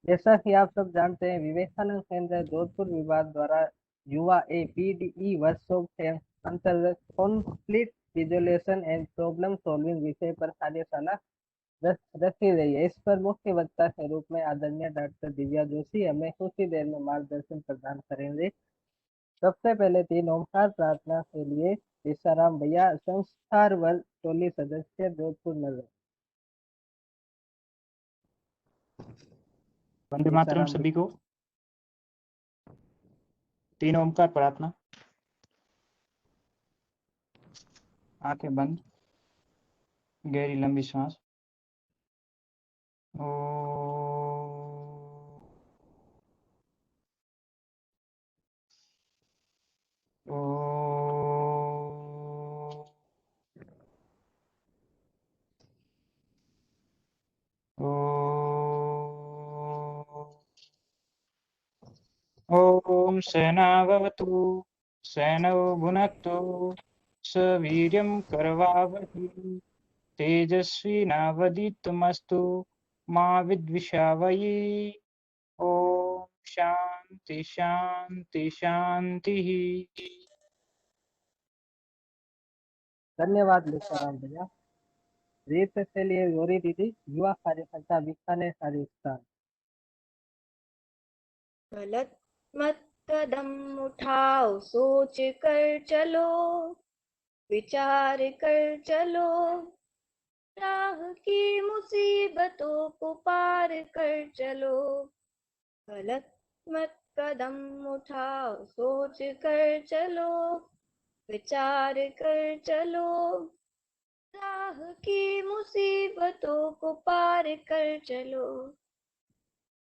जैसा कि आप सब जानते हैं, विवेकानंद केंद्र जोधपुर विभाग द्वारा युवा पीडीई वर्कशॉप के अंतर्गत conflict resolution and problem solving विषय पर कार्यशाला रखी गई है। इस पर मुख्य वक्ता के रूप में आदरणीय डॉक्टर दिव्या जोशी हमें कुछ ही देर में मार्गदर्शन प्रदान करेंगे। सबसे पहले 3 ओमकार प्रार्थना के लिए ईसाराम भैया, संस्कार बल टोली सदस्य, जोधपुर नगर। वंदे मातरम सभी को। 3 ओमकार प्रार्थना। आंखें बंद, गहरी लंबी सांस। ओ ओम सहनावतु सहनौ भुनक्तु सवीर्यं करवावहै तेजस्विनावधीतमस्तु मा विद्विषावहै। ओम शांति शांति शांति। धन्यवाद लीसाराम भैया। रीत के लिए गौरी दीदी, युवा कार्यकर्ता, बीकानेर राजस्थान। गलत मत कदम उठाओ, सोच कर चलो, विचार कर चलो, राह की मुसीबतों को पार कर चलो। गलत मत कदम उठाओ, सोच कर चलो, विचार कर चलो, राह की मुसीबतों को पार कर चलो।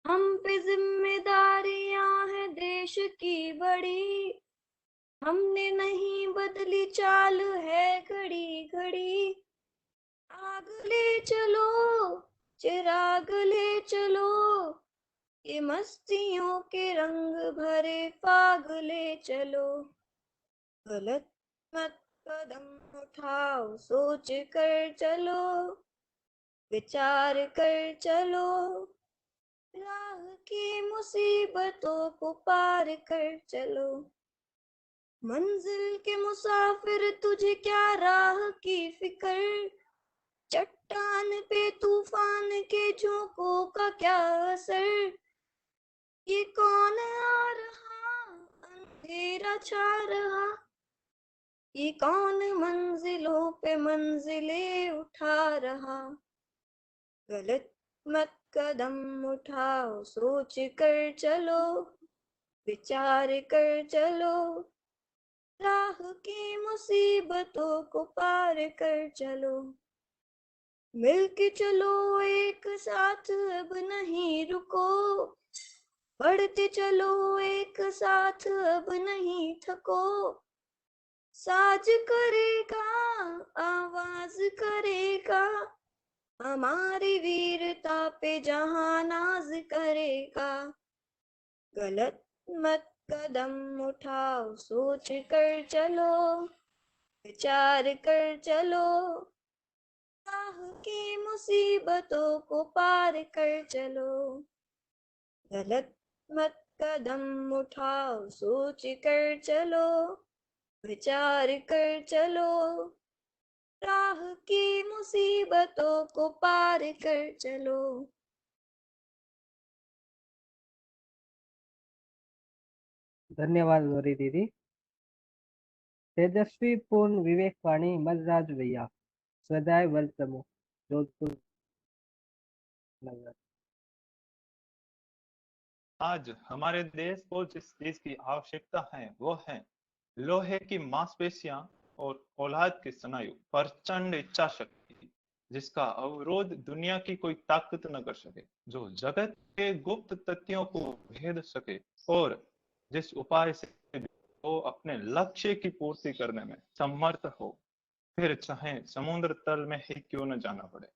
हम पे जिम्मेदारियां हैं देश की बड़ी, हमने नहीं बदली चाल है घड़ी घड़ी। आग ले चलो, चिराग ले चलो, ये मस्तियों के रंग भरे फाग ले चलो। गलत मत कदम उठाओ, सोच कर चलो, विचार कर चलो, राह की मुसीबतों को पार कर चलो। मंजिल के मुसाफिर तुझे क्या राह की फिक्र, चट्टान पे तूफान के झोंकों का क्या असर। ये कौन आ रहा, अंधेरा छा रहा, ये कौन मंजिलों पे मंजिलें उठा रहा। गलत मत कदम उठाओ, सोच कर चलो, विचार कर चलो, राह की मुसीबतों को पार कर चलो। मिलके चलो एक साथ, अब नहीं रुको, बढ़ते चलो एक साथ, अब नहीं थको। साज करेगा, आवाज करेगा, हमारी वीरता पे जहां नाज करेगा। गलत मत कदम उठाओ, सोच कर चलो, विचार कर चलो, राह की मुसीबतों को पार कर चलो। गलत मत कदम उठाओ, सोच कर चलो, विचार कर चलो, राह की मुसीबतों को पार कर चलो। धन्यवाद गौरी दीदी। तेजस्वी पूर्ण विवेक वाणी मलराज भैया, स्वदाय बल प्रमुख, जोधपुर नगर। आज हमारे देश को जिस चीज की आवश्यकता है वो है लोहे की मांसपेशियां और औलाद के स्नायु, प्रचंड इच्छा शक्ति, जिसका अवरोध दुनिया की कोई ताकत न कर सके, जो जगत के गुप्त तथ्यों को भेद सके और जिस उपाय से वो अपने लक्ष्य की पूर्ति करने में समर्थ हो, फिर चाहे समुद्र तल में ही क्यों न जाना पड़े,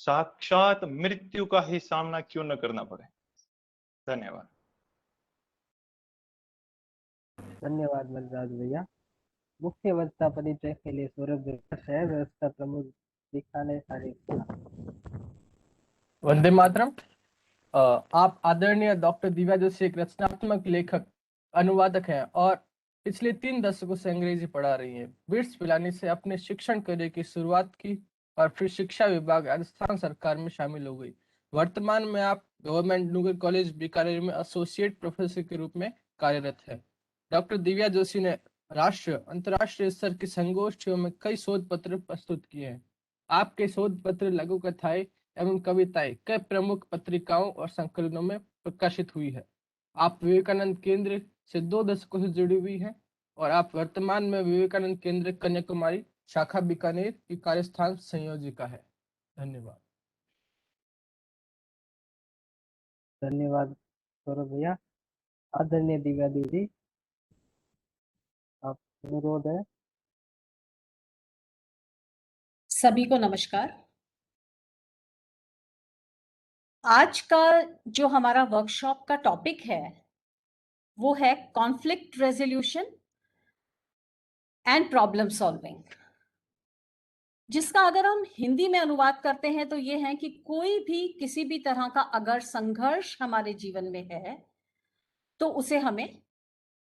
साक्षात मृत्यु का ही सामना क्यों न करना पड़े। धन्यवाद। धन्यवाद मलराज भैया। मुख्य वक्ता परिचय के लिए सौरभ भैया, शहर व्यवस्था प्रमुख, बीकानेर राजस्थान। वंदे मातरम। आप आदरणीय डॉक्टर दिव्या जोशी एक रचनात्मक लेखक, अनुवादक हैं और पिछले 3 दशकों से अंग्रेजी पढ़ा रही हैं। बिट्स पिलानी से अपने शिक्षण करियर की शुरुआत की और फिर शिक्षा विभाग राजस्थान सरकार में शामिल हो गई। वर्तमान में आप गवर्नमेंट नूगर कॉलेज बीकानेर में एसोसिएट प्रोफेसर के रूप में कार्यरत है। डॉक्टर दिव्या जोशी ने राष्ट्रीय अंतर्राष्ट्रीय स्तर की संगोष्ठियों में कई शोध पत्र प्रस्तुत किए हैं। आपके शोध पत्र, लघु कथाएं एवं कविताएं कई प्रमुख पत्रिकाओं और संकलनों में प्रकाशित हुई है। आप विवेकानंद केंद्र से 2 दशकों से जुड़ी हुई हैं और आप वर्तमान में विवेकानंद केंद्र कन्याकुमारी शाखा बीकानेर की कार्यस्थान संयोजिका है। धन्यवाद। धन्यवाद सौरभ भैया। आदरणीय दिव्या दीदी, आप अनुरोध है। सभी को नमस्कार। आज का जो हमारा वर्कशॉप का टॉपिक है वो है conflict resolution and problem solving, जिसका अगर हम हिंदी में अनुवाद करते हैं तो ये है कि कोई भी किसी भी तरह का अगर संघर्ष हमारे जीवन में है तो उसे हमें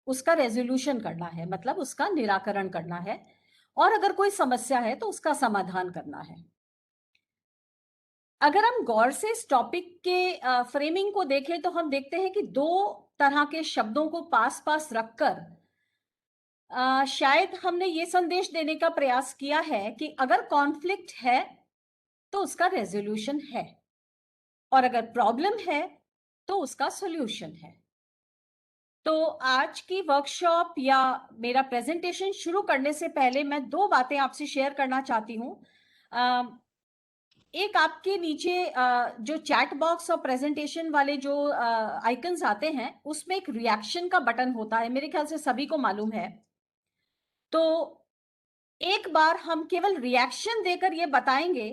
उसका रेजोल्यूशन करना है, मतलब उसका निराकरण करना है, और अगर कोई समस्या है तो उसका समाधान करना है। अगर हम गौर से इस टॉपिक के फ्रेमिंग को देखें तो हम देखते हैं कि 2 तरह के शब्दों को पास पास रखकर शायद हमने ये संदेश देने का प्रयास किया है कि अगर कॉन्फ्लिक्ट है तो उसका रेजोल्यूशन है, और अगर प्रॉब्लम है तो उसका सॉल्यूशन है। तो आज की वर्कशॉप या मेरा प्रेजेंटेशन शुरू करने से पहले मैं 2 बातें आपसे शेयर करना चाहती हूँ। एक, आपके नीचे जो चैट बॉक्स और प्रेजेंटेशन वाले जो आइकन्स आते हैं उसमें एक रिएक्शन का बटन होता है, मेरे ख्याल से सभी को मालूम है। तो एक बार हम केवल रिएक्शन देकर ये बताएंगे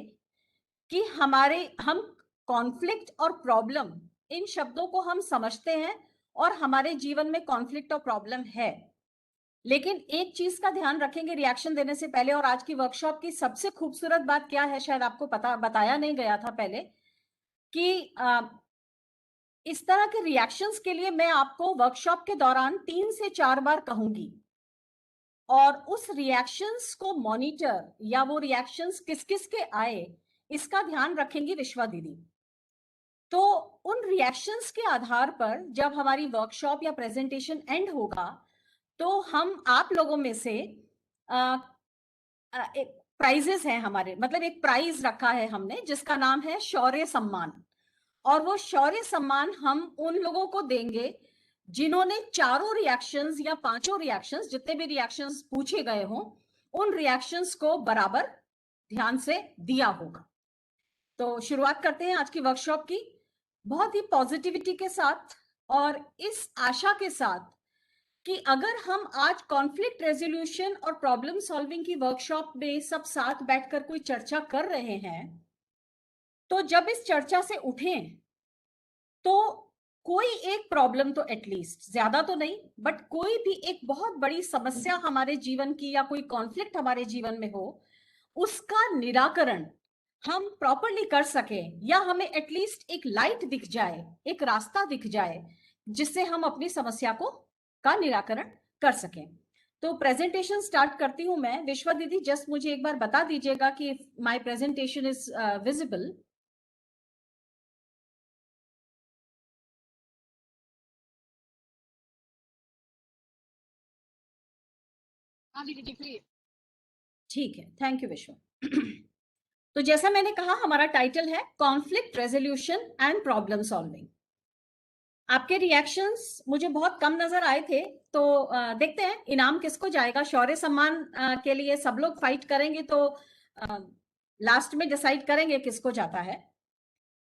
कि हम कॉन्फ्लिक्ट और प्रॉब्लम, इन शब्दों को हम समझते हैं और हमारे जीवन में कॉन्फ्लिक्ट और प्रॉब्लम है, लेकिन एक चीज का ध्यान रखेंगे रिएक्शन देने से पहले। और आज की वर्कशॉप की सबसे खूबसूरत बात क्या है, शायद आपको बताया नहीं गया था पहले, कि इस तरह के रिएक्शंस के लिए मैं आपको वर्कशॉप के दौरान 3 से 4 बार कहूंगी, और उस रिएक्शंस को मॉनिटर या वो रिएक्शंस किस किस के आए इसका ध्यान रखेंगी विश्वा दीदी। तो उन रिएक्शंस के आधार पर जब हमारी वर्कशॉप या प्रेजेंटेशन एंड होगा तो हम आप लोगों में से एक प्राइजेस हैं हमारे, मतलब एक प्राइज रखा है हमने जिसका नाम है शौर्य सम्मान, और वो शौर्य सम्मान हम उन लोगों को देंगे जिन्होंने 4 रिएक्शंस या 5 रिएक्शंस, जितने भी रिएक्शंस पूछे गए हों, उन रिएक्शंस को बराबर ध्यान से दिया होगा। तो शुरुआत करते हैं आज की वर्कशॉप की बहुत ही पॉजिटिविटी के साथ, और इस आशा के साथ कि अगर हम आज कॉन्फ्लिक्ट रेजोल्यूशन और प्रॉब्लम सॉल्विंग की वर्कशॉप में सब साथ बैठकर कोई चर्चा कर रहे हैं, तो जब इस चर्चा से उठें तो कोई एक प्रॉब्लम तो एटलीस्ट, ज्यादा तो नहीं बट कोई भी एक बहुत बड़ी समस्या हमारे जीवन की या कोई कॉन्फ्लिक्ट हमारे जीवन में हो, उसका निराकरण हम प्रॉपरली कर सकें, या हमें एटलीस्ट एक लाइट दिख जाए, एक रास्ता दिख जाए जिससे हम अपनी समस्या का निराकरण कर सकें। तो प्रेजेंटेशन स्टार्ट करती हूं मैं। विश्वा दीदी, जस्ट मुझे एक बार बता दीजिएगा कि माय प्रेजेंटेशन इज विजिबल। ठीक है, थैंक यू विश्वा। तो जैसा मैंने कहा, हमारा टाइटल है conflict resolution and problem solving. आपके रिएक्शंस मुझे बहुत कम नजर आए थे, तो देखते हैं इनाम किसको जाएगा। शौर्य सम्मान के लिए सब लोग फाइट करेंगे, तो लास्ट में डिसाइड करेंगे किसको जाता है।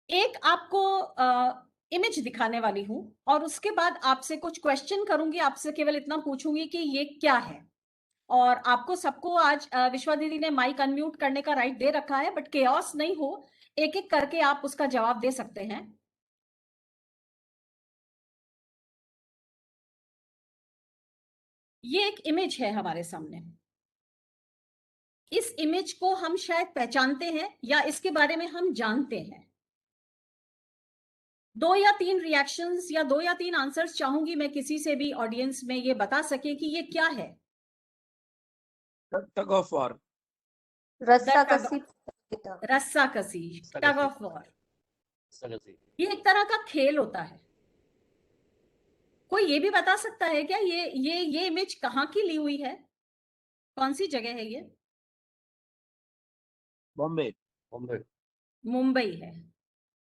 एक आपको इमेज दिखाने वाली हूं और उसके बाद आपसे कुछ क्वेश्चन करूंगी, आपसे केवल इतना पूछूंगी कि ये क्या है। और आपको सबको आज विश्वा दीदी ने माइक अनम्यूट करने का राइट दे रखा है, बट केओस नहीं हो, एक एक करके आप उसका जवाब दे सकते हैं। ये एक इमेज है हमारे सामने। इस इमेज को हम शायद पहचानते हैं या इसके बारे में हम जानते हैं। 2 या 3 रिएक्शंस या 2 या 3 आंसर्स चाहूंगी मैं किसी से भी ऑडियंस में ये बता सके कि ये क्या है। टग ऑफ वॉर, रस्साकसी रस्साकसी, टग ऑफ वॉर, ये एक तरह का खेल होता है। कोई ये भी बता सकता है क्या ये इमेज कहाँ की ली हुई है, कौन सी जगह है ये? बॉम्बे। मुंबई है,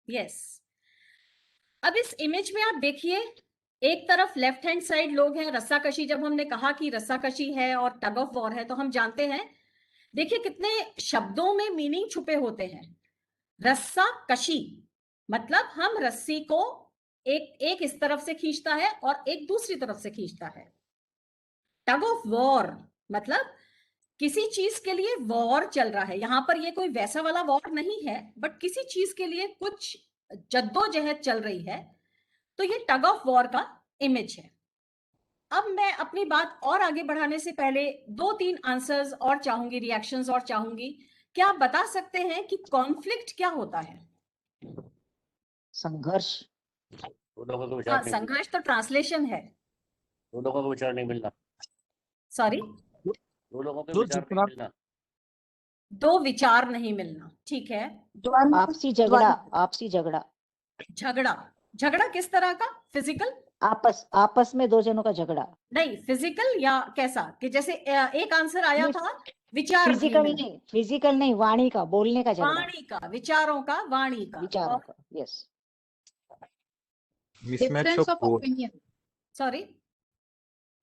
यस। अब इस इमेज में आप देखिए, एक तरफ लेफ्ट हैंड साइड लोग हैं, रस्साकशी, जब हमने कहा कि रस्साकशी है और टग ऑफ वॉर है तो हम जानते हैं, देखिए कितने शब्दों में मीनिंग छुपे होते हैं। रस्साकशी मतलब हम रस्सी को एक इस तरफ से खींचता है और एक दूसरी तरफ से खींचता है। टग ऑफ वॉर मतलब किसी चीज के लिए वॉर चल रहा है। यहां पर ये कोई वैसा वाला वॉर नहीं है, बट किसी चीज के लिए कुछ जद्दोजहद चल रही है, तो ये टग ऑफ वॉर का इमेज है। अब मैं अपनी बात और आगे बढ़ाने से पहले 2-3 आंसर्स और चाहूंगी, रिएक्शंस और चाहूंगी। क्या आप बता सकते हैं कि कॉन्फ्लिक्ट क्या होता है? संघर्ष। हाँ, संघर्ष तो ट्रांसलेशन है। दो लोगों को विचार नहीं मिलना। सॉरी, दो लोगों के दो विचार जितना- नहीं मिलना। दो विचार नहीं मिलना, ठीक है। आपसी झगड़ा। झगड़ा किस तरह का? फिजिकल? आपस में दो जनों का झगड़ा। नहीं, फिजिकल या कैसा कि जैसे एक आंसर आया नहीं, था विचार फिजिकल नहीं, वाणी का, बोलने का झगड़ा। वाणी का, विचारों का, वाणी का, विचारों का, yes. Difference of opinion. Sorry,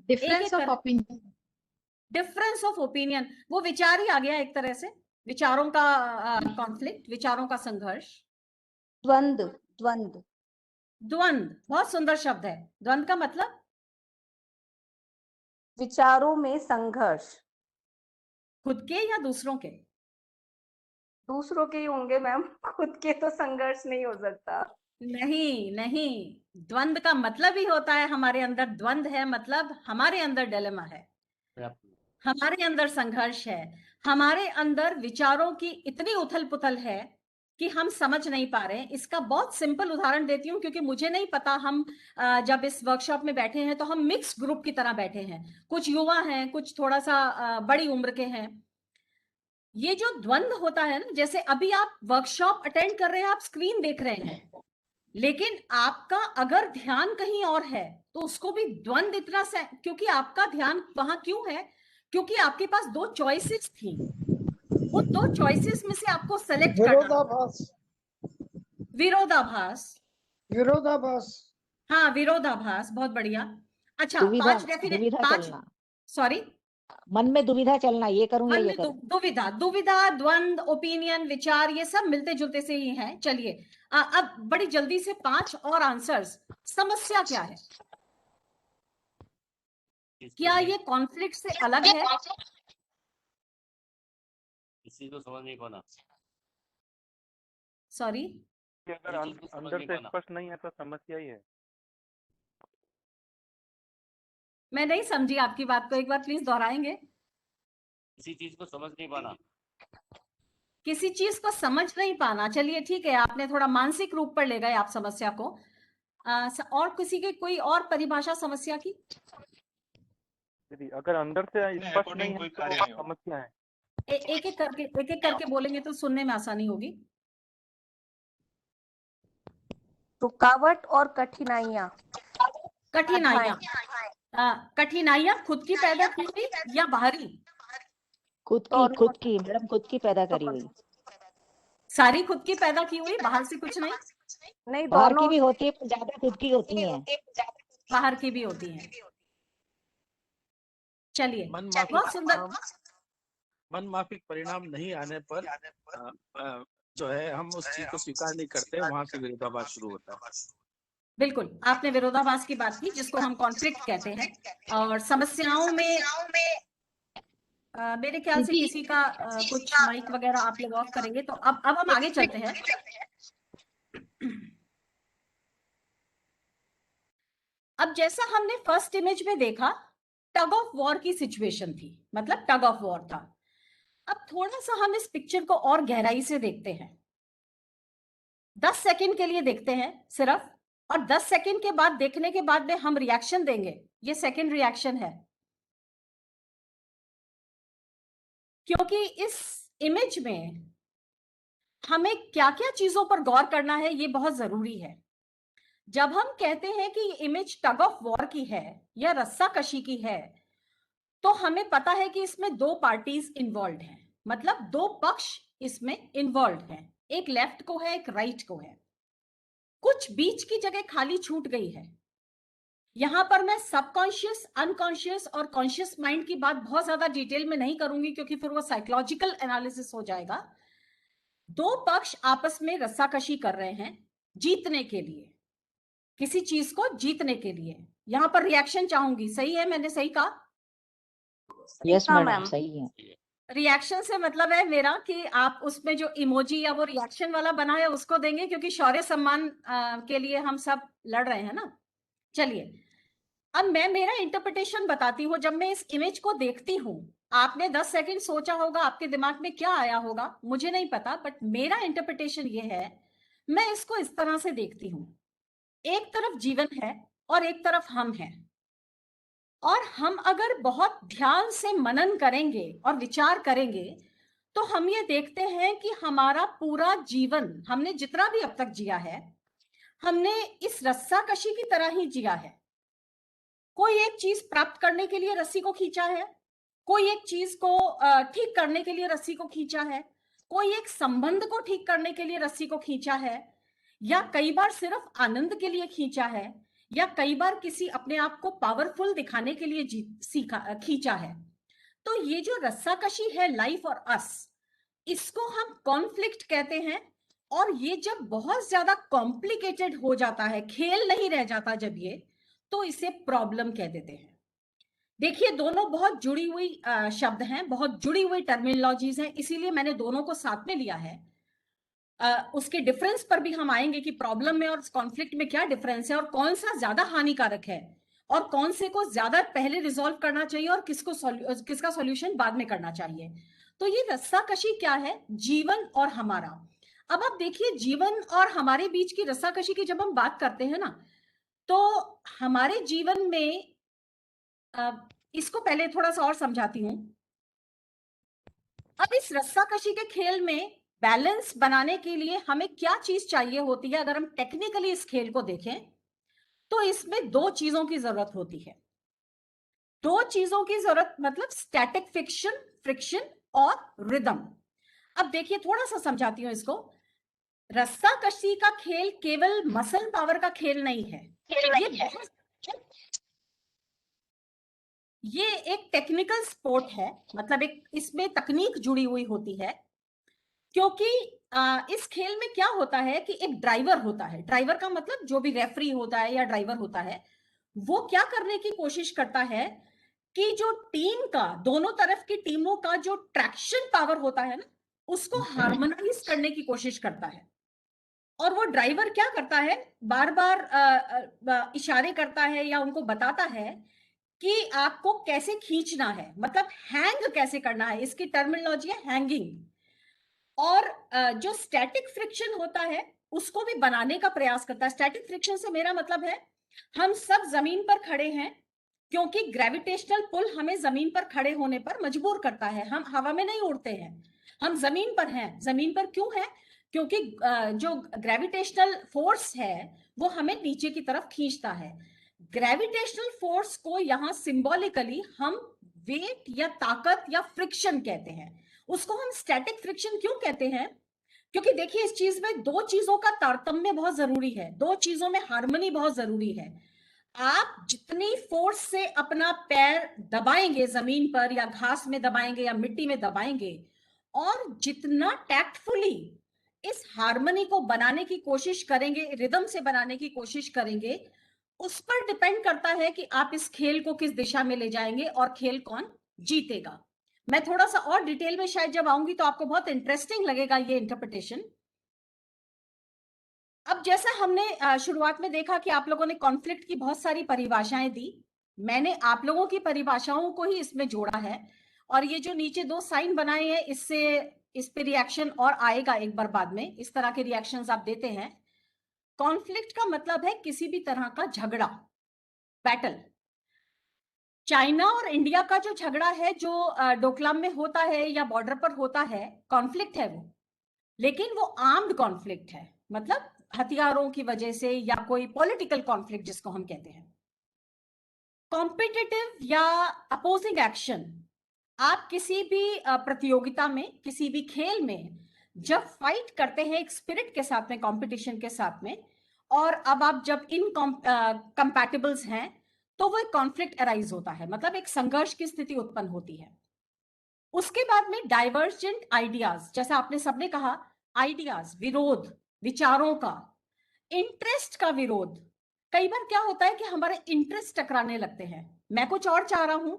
Difference of opinion. Difference of opinion, वो विचार ही आ गया एक तरह से, विचारों का कॉन्फ्लिक्ट, विचारों का संघर्ष। द्वंद्व बहुत सुंदर शब्द है। द्वंद्व का मतलब विचारों में संघर्ष। खुद के या दूसरों के? दूसरों के ही होंगे मैम, खुद के तो संघर्ष नहीं हो सकता। नहीं, द्वंद्व का मतलब ही होता है हमारे अंदर द्वंद्व है, मतलब हमारे अंदर डिलेमा है, हमारे अंदर संघर्ष है, हमारे अंदर विचारों की इतनी उथल पुथल है कि हम समझ नहीं पा रहे हैं। इसका बहुत सिंपल उदाहरण देती हूँ, क्योंकि मुझे नहीं पता, हम जब इस वर्कशॉप में बैठे हैं तो हम मिक्स ग्रुप की तरह बैठे हैं, कुछ युवा हैं, कुछ थोड़ा सा बड़ी उम्र के हैं। ये जो द्वंद्व होता है ना, जैसे अभी आप वर्कशॉप अटेंड कर रहे हैं, आप स्क्रीन देख रहे हैं, लेकिन आपका अगर ध्यान कहीं और है तो उसको भी द्वंद्व इतना से, क्योंकि आपका ध्यान वहां क्यों है? क्योंकि आपके पास 2 चॉइसेस थी, वो 2 चॉइसेस में से आपको सेलेक्ट करना। विरोधाभास, हाँ, विरोधाभास, बहुत बढ़िया। अच्छा, 5 सॉरी, मन में दुविधा चलना, ये करूं या ये करूं। दुविधा, द्वंद्व, ओपिनियन, विचार, ये सब मिलते जुलते से ही हैं। चलिए अब बड़ी जल्दी से 5 और आंसर्स। समस्या क्या है? क्या ये कॉन्फ्लिक्ट से अलग है? किसी को समझ नहीं पाना। सॉरी, अगर अंदर से स्पष्ट नहीं है तो समस्या ही है। मैं नहीं समझी आपकी बात को, एक बार प्लीज दोहराएंगे। किसी चीज को समझ नहीं पाना। किसी चीज को समझ नहीं पाना, चलिए ठीक है, आपने थोड़ा मानसिक रूप पर ले गए आप समस्या को। और किसी के कोई और परिभाषा समस्या की? यदि अगर अंदर से स्पष्ट नहीं है तो समस्या है। एक एक करके बोलेंगे तो सुनने में आसानी होगी। रुकावट और कठिनाइयाँ खुद की पैदा की हुई या बाहरी? खुद की मैडम, खुद की पैदा करी हुई। सारी खुद की पैदा की हुई, बाहर से कुछ नहीं? बाहर की भी होती है, पर ज्यादा खुद की होती है। बाहर की भी होती है। चलिए, बहुत सुंदर। मनमाफिक परिणाम नहीं आने पर जो है हम उस चीज को स्वीकार नहीं करते, वहां से विरोधाभास शुरू होता है। बिल्कुल, आपने विरोधाभास की बात की, जिसको हम कॉन्फ्लिक्ट कहते हैं। और समस्याओं में मेरे ख्याल से किसी का कुछ माइक वगैरह आप लोग ऑफ करेंगे तो अब हम आगे चलते हैं। अब जैसा हमने फर्स्ट इमेज में देखा, टग ऑफ वॉर की सिचुएशन थी, मतलब टग ऑफ वॉर था। अब थोड़ा सा हम इस पिक्चर को और गहराई से देखते हैं। 10 सेकंड के लिए देखते हैं सिर्फ, और 10 सेकंड के बाद देखने के बाद में हम रिएक्शन देंगे। ये सेकंड रिएक्शन है, क्योंकि इस इमेज में हमें क्या क्या चीजों पर गौर करना है ये बहुत जरूरी है। जब हम कहते हैं कि ये इमेज टग ऑफ वॉर की है या रस्साकशी की है, तो हमें पता है कि इसमें दो पार्टीज इन्वॉल्व हैं, मतलब दो पक्ष इसमें इन्वॉल्व हैं, एक लेफ्ट को है एक राइट को है। कुछ बीच की जगह खाली छूट गई है। यहां पर मैं सबकॉन्शियस, अनकॉन्शियस और कॉन्शियस माइंड की बात बहुत ज्यादा डिटेल में नहीं करूंगी, क्योंकि फिर वो साइकोलॉजिकल एनालिसिस हो जाएगा। दो पक्ष आपस में रस्साकशी कर रहे हैं जीतने के लिए, किसी चीज को जीतने के लिए। यहां पर रिएक्शन चाहूंगी, सही है, मैंने सही कहा? यस मैडम, सही है। रिएक्शन से मतलब है मेरा कि आप उसमें जो इमोजी या वो रिएक्शन वाला बना है उसको देंगे, क्योंकि शौर्य सम्मान के लिए हम सब लड़ रहे हैं ना। चलिए, अब मैं मेरा इंटरप्रिटेशन बताती हूँ। जब मैं इस इमेज को देखती हूँ, आपने 10 सेकंड सोचा होगा, आपके दिमाग में क्या आया होगा मुझे नहीं पता, बट मेरा इंटरप्रिटेशन ये है, मैं इसको इस तरह से देखती हूँ। एक तरफ जीवन है और एक तरफ हम हैं, और हम अगर बहुत ध्यान से मनन करेंगे और विचार करेंगे तो हम ये देखते हैं कि हमारा पूरा जीवन, हमने जितना भी अब तक जिया है, हमने इस रस्साकशी की तरह ही जिया है। कोई एक चीज प्राप्त करने के लिए रस्सी को खींचा है, कोई एक चीज को ठीक करने के लिए रस्सी को खींचा है, कोई एक संबंध को ठीक करने के लिए रस्सी को खींचा है, या कई बार सिर्फ आनंद के लिए खींचा है, या कई बार किसी अपने आप को पावरफुल दिखाने के लिए खींचा है। तो ये जो रस्साकशी है, लाइफ और अस, इसको हम कॉन्फ्लिक्ट कहते हैं। और ये जब बहुत ज्यादा कॉम्प्लिकेटेड हो जाता है, खेल नहीं रह जाता जब ये, तो इसे प्रॉब्लम कह देते हैं। देखिए, दोनों बहुत जुड़ी हुई शब्द हैं, बहुत जुड़ी हुई टर्मिनोलॉजीज हैं, इसीलिए मैंने दोनों को साथ में लिया है। उसके डिफरेंस पर भी हम आएंगे कि प्रॉब्लम में और कॉन्फ्लिक्ट में क्या डिफरेंस है, और कौन सा ज्यादा हानिकारक है, और कौन से को ज्यादा पहले रिजॉल्व करना चाहिए और किसका सॉल्यूशन बाद में करना चाहिए। तो ये रस्साकशी क्या है, जीवन और हमारा। अब आप देखिए, जीवन और हमारे बीच की रस्साकशी की जब हम बात करते हैं ना, तो हमारे जीवन में इसको पहले थोड़ा सा और समझाती हूं। अब इस रस्साकशी के खेल में बैलेंस बनाने के लिए हमें क्या चीज चाहिए होती है? अगर हम टेक्निकली इस खेल को देखें तो इसमें दो चीजों की जरूरत होती है। दो चीजों की जरूरत मतलब स्टैटिक फ्रिक्शन और रिदम। अब देखिए, थोड़ा सा समझाती हूं इसको। रस्साकशी का खेल केवल मसल पावर का खेल नहीं है, ये एक टेक्निकल स्पोर्ट है, मतलब एक इसमें तकनीक जुड़ी हुई होती है। क्योंकि इस खेल में क्या होता है कि एक ड्राइवर होता है, ड्राइवर का मतलब जो भी रेफरी होता है या ड्राइवर होता है, वो क्या करने की कोशिश करता है कि जो टीम का, दोनों तरफ की टीमों का जो ट्रैक्शन पावर होता है ना, उसको हार्मोनाइज करने की कोशिश करता है। और वो ड्राइवर क्या करता है, बार बार इशारे करता है या उनको बताता है कि आपको कैसे खींचना है, मतलब हैंग कैसे करना है। इसकी टर्मिनोलॉजी है हैंगिंग। और जो स्टैटिक फ्रिक्शन होता है उसको भी बनाने का प्रयास करता है। स्टैटिक फ्रिक्शन से मेरा मतलब है, हम सब जमीन पर खड़े हैं क्योंकि ग्रेविटेशनल पुल हमें जमीन पर खड़े होने पर मजबूर करता है। हम हवा में नहीं उड़ते हैं, हम जमीन पर हैं। जमीन पर क्यों है? क्योंकि जो ग्रेविटेशनल फोर्स है वो हमें नीचे की तरफ खींचता है। ग्रेविटेशनल फोर्स को यहाँ सिंबॉलिकली हम वेट या ताकत या फ्रिक्शन कहते हैं। उसको हम स्टैटिक फ्रिक्शन क्यों कहते हैं? क्योंकि देखिए, इस चीज में दो चीजों का तारतम्य बहुत जरूरी है, दो चीजों में हार्मनी बहुत जरूरी है। आप जितनी फोर्स से अपना पैर दबाएंगे जमीन पर या घास में दबाएंगे या मिट्टी में दबाएंगे, और जितना टैक्टफुली इस हार्मनी को बनाने की कोशिश करेंगे, रिदम से बनाने की कोशिश करेंगे, उस पर डिपेंड करता है कि आप इस खेल को किस दिशा में ले जाएंगे और खेल कौन जीतेगा। मैं थोड़ा सा और डिटेल में शायद जब आऊंगी तो आपको बहुत इंटरेस्टिंग लगेगा ये इंटरप्रिटेशन। अब जैसा हमने शुरुआत में देखा कि आप लोगों ने कॉन्फ्लिक्ट की बहुत सारी परिभाषाएं दी, मैंने आप लोगों की परिभाषाओं को ही इसमें जोड़ा है। और ये जो नीचे दो साइन बनाए हैं, इससे इस पे रिएक्शन और आएगा एक बार बाद में, इस तरह के रिएक्शंस आप देते हैं। कॉन्फ्लिक्ट का मतलब है किसी भी तरह का झगड़ा, बैटल। चाइना और इंडिया का जो झगड़ा है, जो डोकलाम में होता है या बॉर्डर पर होता है, कॉन्फ्लिक्ट है वो, लेकिन वो आर्म्ड कॉन्फ्लिक्ट है, मतलब हथियारों की वजह से या कोई पॉलिटिकल कॉन्फ्लिक्ट जिसको हम कहते हैं। कॉम्पिटिटिव या अपोजिंग एक्शन, आप किसी भी प्रतियोगिता में, किसी भी खेल में जब फाइट करते हैं एक स्पिरिट के साथ में, कंपटीशन के साथ में, और अब आप जब इन कंपैटिबल्स हैं तो वो एक कॉन्फ्लिक्ट अराइज होता है, मतलब एक संघर्ष की स्थिति उत्पन्न होती है। उसके बाद में डाइवर्जेंट आइडियाज, जैसे आपने सबने कहा, आइडियाज, विरोध, विचारों का, इंटरेस्ट का विरोध। कई बार क्या होता है कि हमारे इंटरेस्ट टकराने लगते हैं, मैं कुछ और चाह रहा हूं।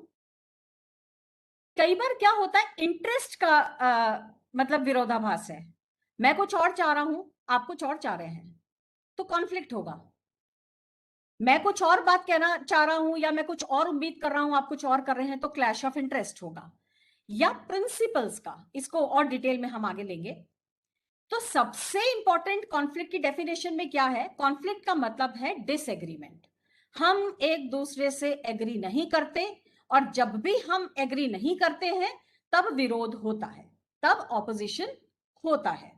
कई बार क्या होता है, इंटरेस्ट का मतलब विरोधाभास है, मैं कुछ और चाह रहा हूं, आप कुछ और चाह रहे हैं, तो कॉन्फ्लिक्ट होगा। मैं कुछ और बात कहना चाह रहा हूं या मैं कुछ और उम्मीद कर रहा हूं, आप कुछ और कर रहे हैं, तो क्लैश ऑफ इंटरेस्ट होगा। या प्रिंसिपल्स का, इसको और डिटेल में हम आगे लेंगे। तो सबसे इंपॉर्टेंट कॉन्फ्लिक्ट की डेफिनेशन में क्या है? कॉन्फ्लिक्ट का मतलब है डिसएग्रीमेंट। हम एक दूसरे से एग्री नहीं करते, और जब भी हम एग्री नहीं करते हैं तब विरोध होता है, तब ऑपोजिशन होता है।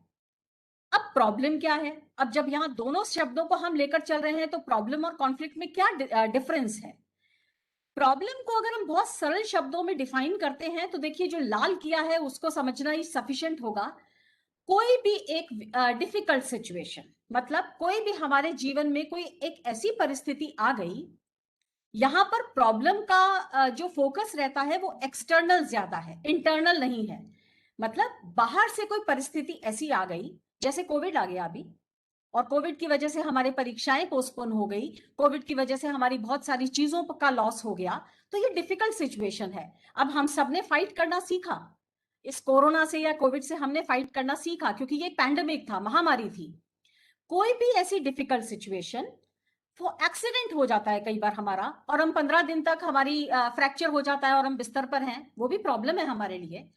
अब प्रॉब्लम क्या है? अब जब यहां दोनों शब्दों को हम लेकर चल रहे हैं तो प्रॉब्लम और कॉन्फ्लिक्ट में क्या डिफरेंस है? प्रॉब्लम को अगर हम बहुत सरल शब्दों में डिफाइन करते हैं तो देखिए, जो लाल किया है उसको समझना ही सफिशिएंट होगा। कोई भी एक डिफिकल्ट सिचुएशन, मतलब कोई भी हमारे जीवन में कोई एक ऐसी परिस्थिति आ गई, यहां पर प्रॉब्लम का जो फोकस रहता है वो एक्सटर्नल ज्यादा है, इंटरनल नहीं है। मतलब बाहर से कोई परिस्थिति ऐसी आ गई, जैसे कोविड आ गया अभी, और कोविड की वजह से हमारी परीक्षाएं पोस्टपोन हो गई, कोविड की वजह से हमारी बहुत सारी चीजों का लॉस हो गया, तो ये डिफिकल्ट सिचुएशन है। अब हम सबने फाइट करना सीखा, इस कोरोना से या कोविड से हमने फाइट करना सीखा, क्योंकि ये पैंडेमिक था, महामारी थी। कोई भी ऐसी डिफिकल्ट सिचुएशन, वो एक्सीडेंट हो जाता है कई बार हमारा, और हम 15 दिन तक हमारी फ्रैक्चर हो जाता है और हम बिस्तर पर हैं, वो भी प्रॉब्लम है हमारे लिए।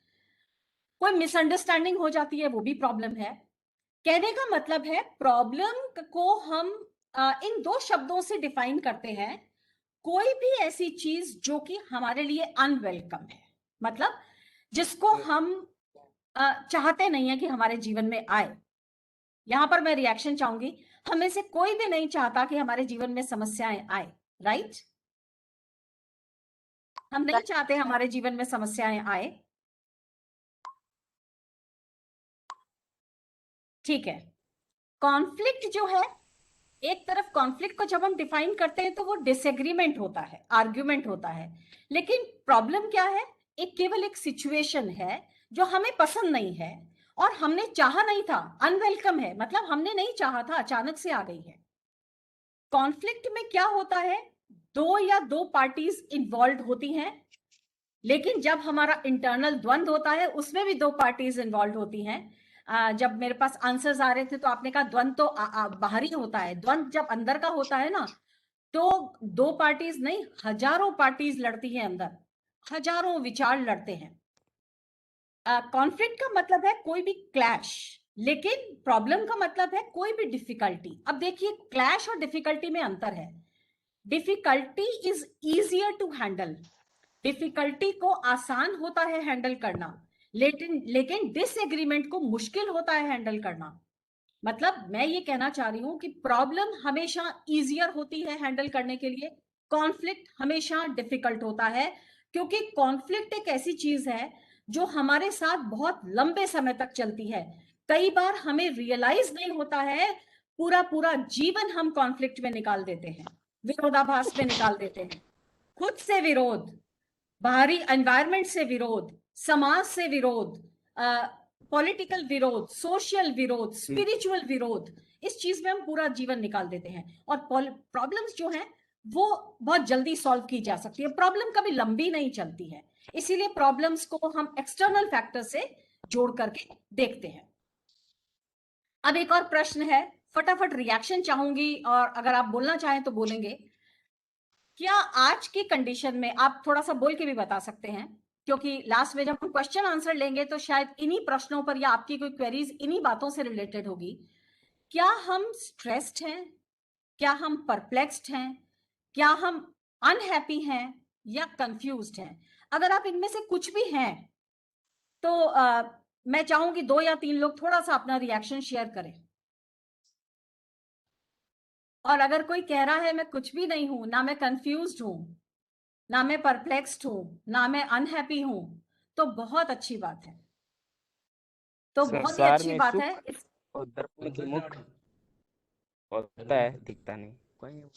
कोई मिसअंडरस्टैंडिंग हो जाती है, वो भी प्रॉब्लम है। कहने का मतलब है, प्रॉब्लम को हम इन दो शब्दों से डिफाइन करते हैं, कोई भी ऐसी चीज जो कि हमारे लिए अनवेलकम है, मतलब जिसको हम चाहते नहीं है कि हमारे जीवन में आए। यहां पर मैं रिएक्शन चाहूंगी, हमें से कोई भी नहीं चाहता कि हमारे जीवन में समस्याएं आए, राइट? हम नहीं चाहते हमारे जीवन में समस्याएं आए, ठीक है। कॉन्फ्लिक्ट जो है, एक तरफ कॉन्फ्लिक्ट को जब हम डिफाइन करते हैं तो वो डिसएग्रीमेंट होता है, आर्ग्यूमेंट होता है। लेकिन प्रॉब्लम क्या है? एक केवल एक सिचुएशन है जो हमें पसंद नहीं है और हमने चाहा नहीं था, अनवेलकम है, मतलब हमने नहीं चाहा था, अचानक से आ गई है। कॉन्फ्लिक्ट में क्या होता है? दो या दो पार्टीज इन्वॉल्व होती हैं, लेकिन जब हमारा इंटरनल द्वंद्व होता है उसमें भी दो पार्टीज इन्वॉल्व होती हैं। जब मेरे पास आंसर्स आ रहे थे तो आपने कहा द्वंद्व तो बाहरी होता है, द्वंद्व जब अंदर का होता है ना, तो दो पार्टीज नहीं, हजारों पार्टीज लड़ती हैं अंदर, हजारों विचार लड़ते हैं। कॉन्फ्लिक्ट का मतलब है कोई भी क्लैश, लेकिन प्रॉब्लम का मतलब है कोई भी डिफिकल्टी। अब देखिए, क्लैश और डिफिकल्टी में अंतर है। Difficulty is easier to handle, difficulty को आसान होता है हैंडल करना, लेकिन डिसएग्रीमेंट को मुश्किल होता है हैंडल करना। मतलब मैं ये कहना चाह रही हूं कि प्रॉब्लम हमेशा इजियर होती है हैंडल करने के लिए, कॉन्फ्लिक्ट हमेशा डिफिकल्ट होता है, क्योंकि कॉन्फ्लिक्ट एक ऐसी चीज है जो हमारे साथ बहुत लंबे समय तक चलती है। कई बार हमें रियलाइज नहीं होता है, पूरा पूरा जीवन हम कॉन्फ्लिक्ट में निकाल देते हैं, विरोधाभास में निकाल देते हैं। खुद से विरोध, बाहरी एनवायरनमेंट से विरोध, समाज से विरोध, पॉलिटिकल विरोध, सोशल विरोध, स्पिरिचुअल विरोध, इस चीज में हम पूरा जीवन निकाल देते हैं। और प्रॉब्लम्स जो हैं वो बहुत जल्दी सॉल्व की जा सकती है, प्रॉब्लम कभी लंबी नहीं चलती है, इसीलिए प्रॉब्लम्स को हम एक्सटर्नल फैक्टर से जोड़ करके देखते हैं। अब एक और प्रश्न है, फटाफट रिएक्शन चाहूंगी, और अगर आप बोलना चाहें तो बोलेंगे। क्या आज की कंडीशन में, आप थोड़ा सा बोल के भी बता सकते हैं, क्योंकि लास्ट में जब हम क्वेश्चन आंसर लेंगे तो शायद इन्हीं प्रश्नों पर या आपकी कोई क्वेरीज इन्हीं बातों से रिलेटेड होगी। क्या हम स्ट्रेस्ड हैं, क्या हम परप्लेक्स्ड हैं, क्या हम अनहैप्पी हैं या कंफ्यूज्ड हैं? अगर आप इनमें से कुछ भी हैं तो मैं चाहूंगी 2 या 3 लोग थोड़ा सा अपना रिएक्शन शेयर करें। और अगर कोई कह रहा है मैं कुछ भी नहीं हूं, ना मैं कंफ्यूज्ड हूं, ना मैं परप्लेक्स्ड हूं, ना मैं अनहैप्पी हूं, तो बहुत अच्छी बात है, तो बहुत ही संसार अच्छी में बात सुख है। और दर्पण की मुख होता है, दिखता नहीं कोई नहीं।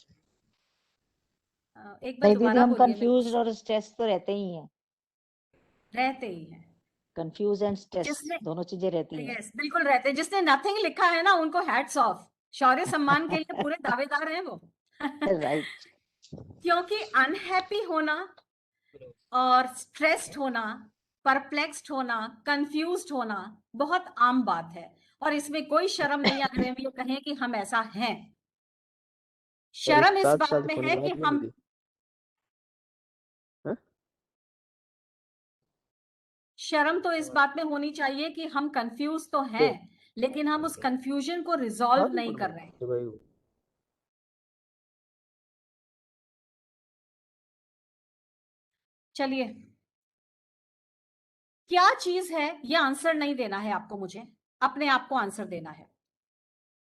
एक बार नहीं दीदी, दोबारा हम बोलिए, कंफ्यूज और स्ट्रेस तो रहते ही हैं। रहते ही हैं, कंफ्यूज एंड स्ट्रेस जिसने दोनों चीजें रहती हैं। यस बिल्कुल रहते हैं। जिसने नथिंग लिखा है ना, उनको हैट्स ऑफ, शौर्य सम्मान के लिए पूरे दावेदार हैं वो। राइट। क्योंकि अनहैप्पी होना और स्ट्रेस्ड होना, परप्लेक्स्ड होना, कंफ्यूज्ड होना बहुत आम बात है, और इसमें कोई शर्म नहीं अगर हम ये कहें कि हम ऐसा हैं। शर्म इस बात में है कि हम शर्म तो इस बात में होनी चाहिए कि हम कंफ्यूज तो हैं, लेकिन हम उस कंफ्यूजन को रिजॉल्व नहीं कर रहे। चलिए, क्या चीज है, ये आंसर नहीं देना है आपको, मुझे अपने आप को आंसर देना है।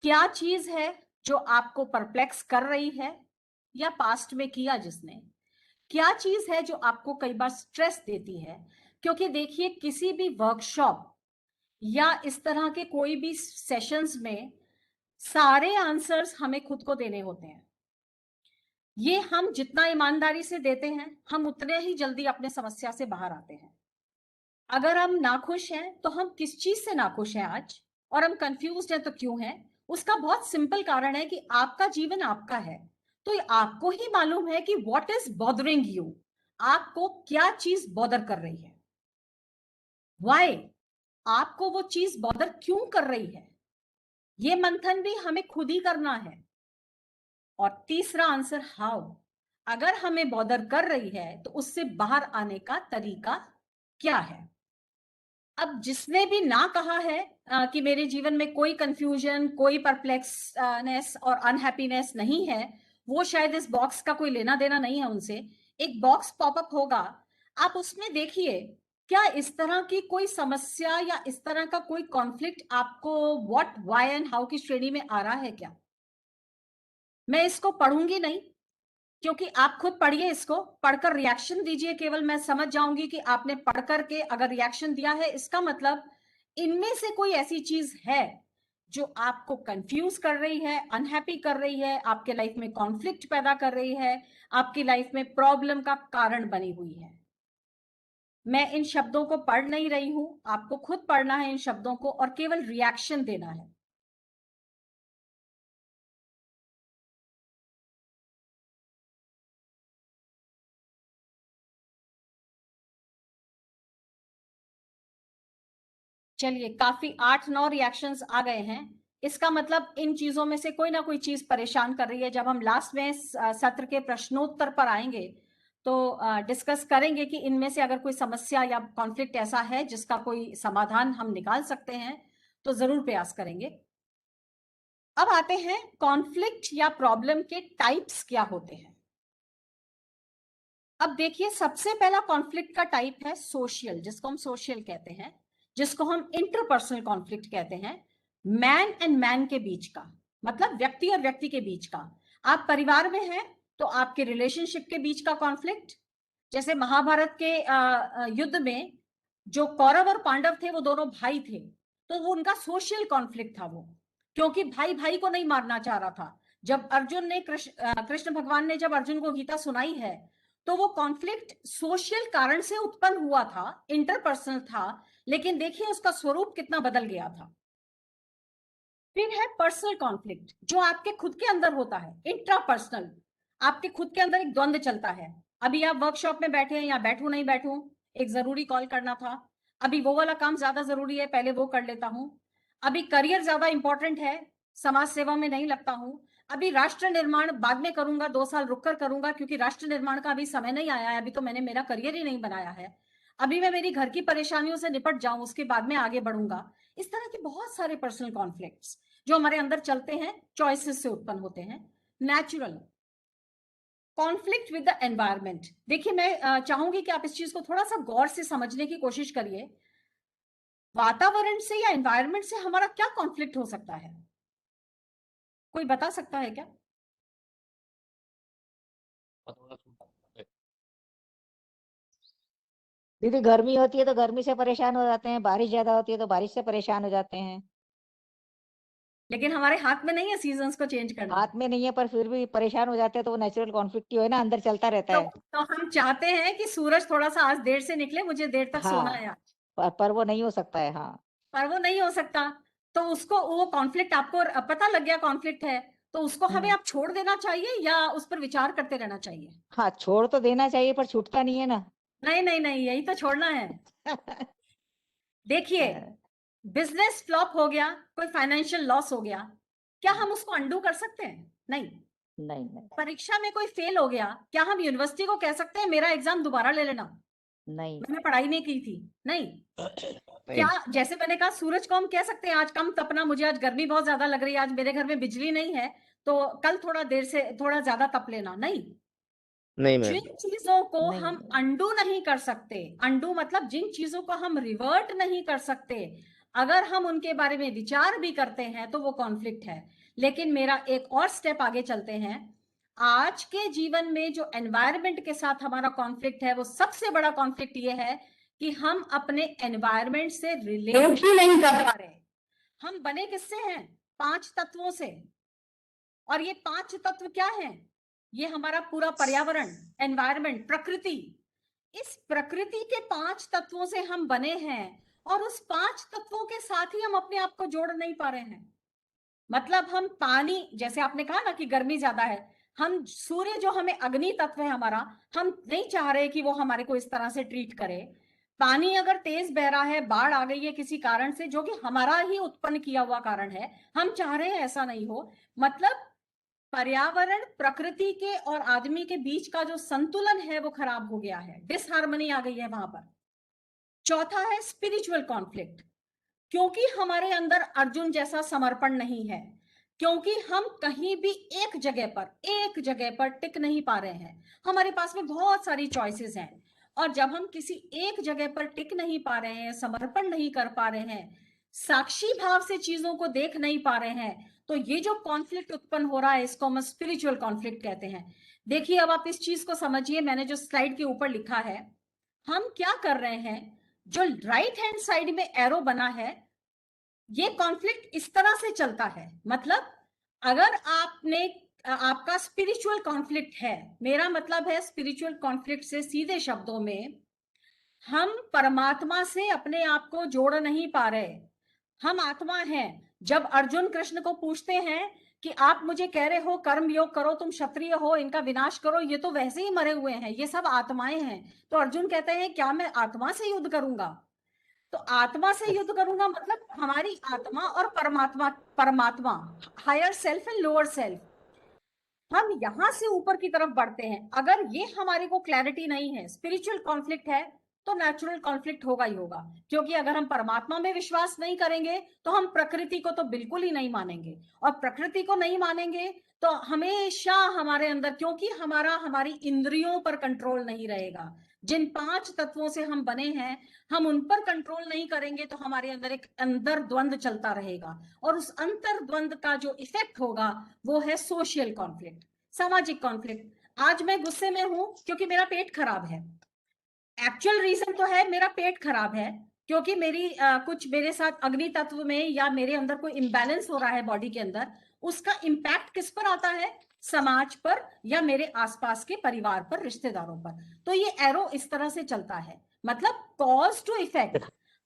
क्या चीज है जो आपको परप्लेक्स कर रही है या पास्ट में किया जिसने? क्या चीज है जो आपको कई बार स्ट्रेस देती है? क्योंकि देखिए, किसी भी वर्कशॉप या इस तरह के कोई भी सेशंस में सारे आंसर्स हमें खुद को देने होते हैं। ये हम जितना ईमानदारी से देते हैं, हम उतने ही जल्दी अपने समस्या से बाहर आते हैं। अगर हम नाखुश हैं तो हम किस चीज से नाखुश हैं आज, और हम कंफ्यूज्ड हैं तो क्यों हैं? उसका बहुत सिंपल कारण है कि आपका जीवन आपका है, तो ये आपको ही मालूम है कि व्हाट इज बॉदरिंग यू, आपको क्या चीज बॉदर कर रही है, व्हाई, आपको वो चीज बॉदर क्यों कर रही है, ये मंथन भी हमें खुद ही करना है। और तीसरा आंसर, हाउ, अगर हमें बॉदर कर रही है तो उससे बाहर आने का तरीका क्या है? अब जिसने भी ना कहा है कि मेरे जीवन में कोई कंफ्यूजन, कोई परप्लेक्सनेस और अनहैप्पीनेस नहीं है, वो शायद इस बॉक्स का कोई लेना देना नहीं है उनसे। एक बॉक्स पॉपअप होगा, आप उसमें देखिए क्या इस तरह की कोई समस्या या इस तरह का कोई कॉन्फ्लिक्ट आपको व्हाट, व्हाई एंड हाउ की श्रेणी में आ रहा है क्या? मैं इसको पढ़ूंगी नहीं, क्योंकि आप खुद पढ़िए, इसको पढ़कर रिएक्शन दीजिए। केवल मैं समझ जाऊंगी कि आपने पढ़ करके अगर रिएक्शन दिया है, इसका मतलब इनमें से कोई ऐसी चीज है जो आपको कंफ्यूज कर रही है, अनहैप्पी कर रही है, आपके लाइफ में कॉन्फ्लिक्ट पैदा कर रही है, आपकी लाइफ में प्रॉब्लम का कारण बनी हुई है। मैं इन शब्दों को पढ़ नहीं रही हूं, आपको खुद पढ़ना है इन शब्दों को और केवल रिएक्शन देना है। चलिए, काफी 8-9 रिएक्शंस आ गए हैं। इसका मतलब इन चीजों में से कोई ना कोई चीज परेशान कर रही है। जब हम लास्ट में सत्र के प्रश्नोत्तर पर आएंगे तो डिस्कस करेंगे कि इनमें से अगर कोई समस्या या कॉन्फ्लिक्ट ऐसा है जिसका कोई समाधान हम निकाल सकते हैं, तो जरूर प्रयास करेंगे। अब आते हैं कॉन्फ्लिक्ट या प्रॉब्लम के टाइप्स क्या होते हैं। अब देखिए, सबसे पहला कॉन्फ्लिक्ट का टाइप है सोशल, जिसको हम सोशल कहते हैं, जिसको हम इंटरपर्सनल कॉन्फ्लिक्ट कहते हैं। मैन एंड मैन के बीच का, मतलब व्यक्ति और व्यक्ति के बीच का। आप परिवार में हैं तो आपके रिलेशनशिप के बीच का कॉन्फ्लिक्ट, जैसे महाभारत के युद्ध में जो कौरव और पांडव थे वो दोनों भाई थे, तो वो उनका सोशल कॉन्फ्लिक्ट था वो, क्योंकि भाई भाई को नहीं मारना चाह रहा था। जब अर्जुन ने कृष्ण भगवान ने जब अर्जुन को गीता सुनाई है, तो वो कॉन्फ्लिक्ट सोशल कारण से उत्पन्न हुआ था, इंटरपर्सनल था, लेकिन देखिए उसका स्वरूप कितना बदल गया था। फिर है पर्सनल कॉन्फ्लिक्ट, जो आपके खुद के अंदर होता है, इंट्रापर्सनल। आपके खुद के अंदर एक द्वंद्व चलता है। अभी आप वर्कशॉप में बैठे हैं, या बैठू नहीं बैठू, एक जरूरी कॉल करना था, अभी वो वाला काम ज्यादा जरूरी है, पहले वो कर लेता हूं। अभी करियर ज्यादा इंपॉर्टेंट है, समाज सेवा में नहीं लगता हूं। अभी राष्ट्र निर्माण बाद में करूंगा, 2 साल रुक कर करूंगा, क्योंकि राष्ट्र निर्माण का अभी समय नहीं आया है, अभी तो मैंने मेरा करियर ही नहीं बनाया है। अभी मैं मेरी घर की परेशानियों से निपट जाऊं, उसके बाद में आगे बढ़ूंगा। इस तरह के बहुत सारे पर्सनल कॉन्फ्लिक्ट्स जो हमारे अंदर चलते हैं, चॉइसेस से उत्पन्न होते हैं, natural. Conflict with the environment, देखिए मैं चाहूंगी कि आप इस चीज को थोड़ा सा गौर से समझने की कोशिश करिए। वातावरण से या एनवायरमेंट से हमारा क्या कॉन्फ्लिक्ट हो सकता है? कोई बता सकता है क्या? दीदी गर्मी होती है तो गर्मी से परेशान हो जाते हैं, बारिश ज्यादा होती है तो बारिश से परेशान हो जाते हैं। लेकिन हमारे हाथ में नहीं है सीजन्स को चेंज करना। हाथ में नहीं है पर फिर भी परेशान हो जाते हैं, तो वो नेचुरल कॉन्फ्लिक्ट ही है ना, अंदर चलता रहता है। तो हम चाहते हैं कि सूरज थोड़ा सा आज देर से निकले, मुझे देर तक सोना है आज। पर वो नहीं हो सकता है। हाँ, पर वो नहीं हो सकता, तो उसको वो कॉन्फ्लिक्ट आपको पता लग गया कॉन्फ्लिक्ट है, तो उसको हमें आप छोड़ देना चाहिए या उस पर विचार करते रहना चाहिए? हाँ छोड़ तो देना चाहिए पर छूटता नहीं है ना। नहीं नहीं नहीं, यही तो छोड़ना है। देखिए, बिजनेस फ्लॉप हो गया, कोई फाइनेंशियल लॉस हो गया, क्या हम उसको अंडू कर सकते हैं? नहीं नहीं। परीक्षा में कोई फेल हो गया, क्या हम यूनिवर्सिटी को कह सकते हैं मेरा एग्जाम दोबारा ले लेना? नहीं, मैंने पढ़ाई नहीं की थी। नहीं। क्या जैसे मैंने कहा, सूरज को हम कह सकते हैं आज कम तपना, मुझे आज गर्मी बहुत ज्यादा लग रही है, आज मेरे घर में बिजली नहीं है, तो कल थोड़ा देर से थोड़ा ज्यादा तप लेना? नहीं। नहीं मैम। जिन चीजों को हम अंडू नहीं कर सकते, अंडू मतलब जिन चीजों को हम रिवर्ट नहीं कर सकते, अगर हम उनके बारे में विचार भी करते हैं तो वो कॉन्फ्लिक्ट है। लेकिन मेरा एक और स्टेप आगे चलते हैं। आज के जीवन में जो एनवायरनमेंट के साथ हमारा कॉन्फ्लिक्ट है, वो सबसे बड़ा कॉन्फ्लिक्ट ये है कि हम अपने एनवायरनमेंट से रिलेट ही नहीं कर पा रहे। हम बने किससे हैं? 5 तत्वों से। और ये 5 तत्व क्या हैं? ये हमारा पूरा पर्यावरण, एनवायरनमेंट, प्रकृति। इस प्रकृति के 5 तत्वों से हम बने हैं, और उस 5 तत्वों के साथ ही हम अपने आप को जोड़ नहीं पा रहे हैं। मतलब हम पानी, जैसे आपने कहा ना कि गर्मी ज्यादा है, हम सूर्य जो हमें अग्नि तत्व है हमारा, हम नहीं चाह रहे कि वो हमारे को इस तरह से ट्रीट करे। पानी अगर तेज बह रहा है, बाढ़ आ गई है किसी कारण से, जो कि हमारा ही उत्पन्न किया हुआ कारण है, हम चाह रहे हैं ऐसा नहीं हो। मतलब पर्यावरण, प्रकृति के और आदमी के बीच का जो संतुलन है वो खराब हो गया है, डिसहार्मनी आ गई है वहां पर। चौथा है स्पिरिचुअल कॉन्फ्लिक्ट, क्योंकि हमारे अंदर अर्जुन जैसा समर्पण नहीं है, क्योंकि हम कहीं भी एक जगह पर टिक नहीं पा रहे हैं। हमारे पास में बहुत सारी चॉइसेस हैं, और जब हम किसी एक जगह पर टिक नहीं पा रहे हैं, समर्पण नहीं कर पा रहे हैं, साक्षी भाव से चीजों को देख नहीं पा रहे हैं, तो ये जो कॉन्फ्लिक्ट उत्पन्न हो रहा है, इसको हम स्पिरिचुअल कॉन्फ्लिक्ट कहते हैं। देखिए, अब आप इस चीज को समझिए, मैंने जो स्लाइड के ऊपर लिखा है, हम क्या कर रहे हैं, जो राइट हैंड साइड में एरो बना है, ये कॉन्फ्लिक्ट इस तरह से चलता है। मतलब अगर आपका स्पिरिचुअल कॉन्फ्लिक्ट है, मेरा मतलब है स्पिरिचुअल कॉन्फ्लिक्ट से सीधे शब्दों में, हम परमात्मा से अपने आप को जोड़ नहीं पा रहे। हम आत्मा हैं। जब अर्जुन कृष्ण को पूछते हैं कि आप मुझे कह रहे हो कर्म योग करो, तुम क्षत्रिय हो, इनका विनाश करो, ये तो वैसे ही मरे हुए हैं, ये सब आत्माएं हैं। तो अर्जुन कहते हैं क्या मैं आत्मा से युद्ध करूंगा? तो आत्मा से युद्ध करूंगा मतलब हमारी आत्मा और परमात्मा, higher self and lower self, हम यहां से ऊपर की तरफ बढ़ते हैं। अगर ये हमारे को क्लैरिटी नहीं है, स्पिरिचुअल कॉन्फ्लिक्ट है, तो नेचुरल कॉन्फ्लिक्ट होगा ही होगा। क्योंकि अगर हम परमात्मा में विश्वास नहीं करेंगे तो हम प्रकृति को तो बिल्कुल ही नहीं मानेंगे, और प्रकृति को नहीं मानेंगे तो हमेशा हमारे अंदर, क्योंकि हमारी इंद्रियों पर कंट्रोल नहीं रहेगा, जिन 5 तत्वों से हम बने हैं, हम उन पर कंट्रोल नहीं करेंगे तो हमारे अंदर एक अंतर द्वंद चलता रहेगा, और उस अंतर द्वंद का जो इफेक्ट होगा वो है सोशल कॉन्फ्लिक्ट, सामाजिक कॉन्फ्लिक्ट। आज मैं गुस्से में हूं क्योंकि मेरा पेट खराब है। एक्चुअल रीजन तो है मेरा पेट खराब है, क्योंकि कुछ मेरे साथ अग्नि तत्व में या मेरे अंदर कोई इंबैलेंस हो रहा है बॉडी के अंदर। उसका इंपैक्ट किस पर आता है? समाज पर, या मेरे आसपास के परिवार पर, रिश्तेदारों पर। तो ये एरो इस तरह से चलता है, मतलब कॉज टू इफेक्ट।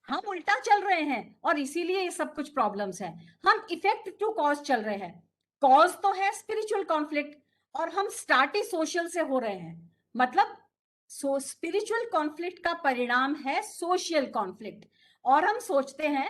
हम उल्टा चल रहे हैं और इसीलिए ये सब कुछ प्रॉब्लम्स हैं। हम इफेक्ट टू कॉज चल रहे हैं। कॉज तो है स्पिरिचुअल कॉन्फ्लिक्ट, और हम स्टार्ट ही सोशल से हो रहे हैं। मतलब स्पिरिचुअल कॉन्फ्लिक्ट का परिणाम है सोशल कॉन्फ्लिक्ट। और हम सोचते हैं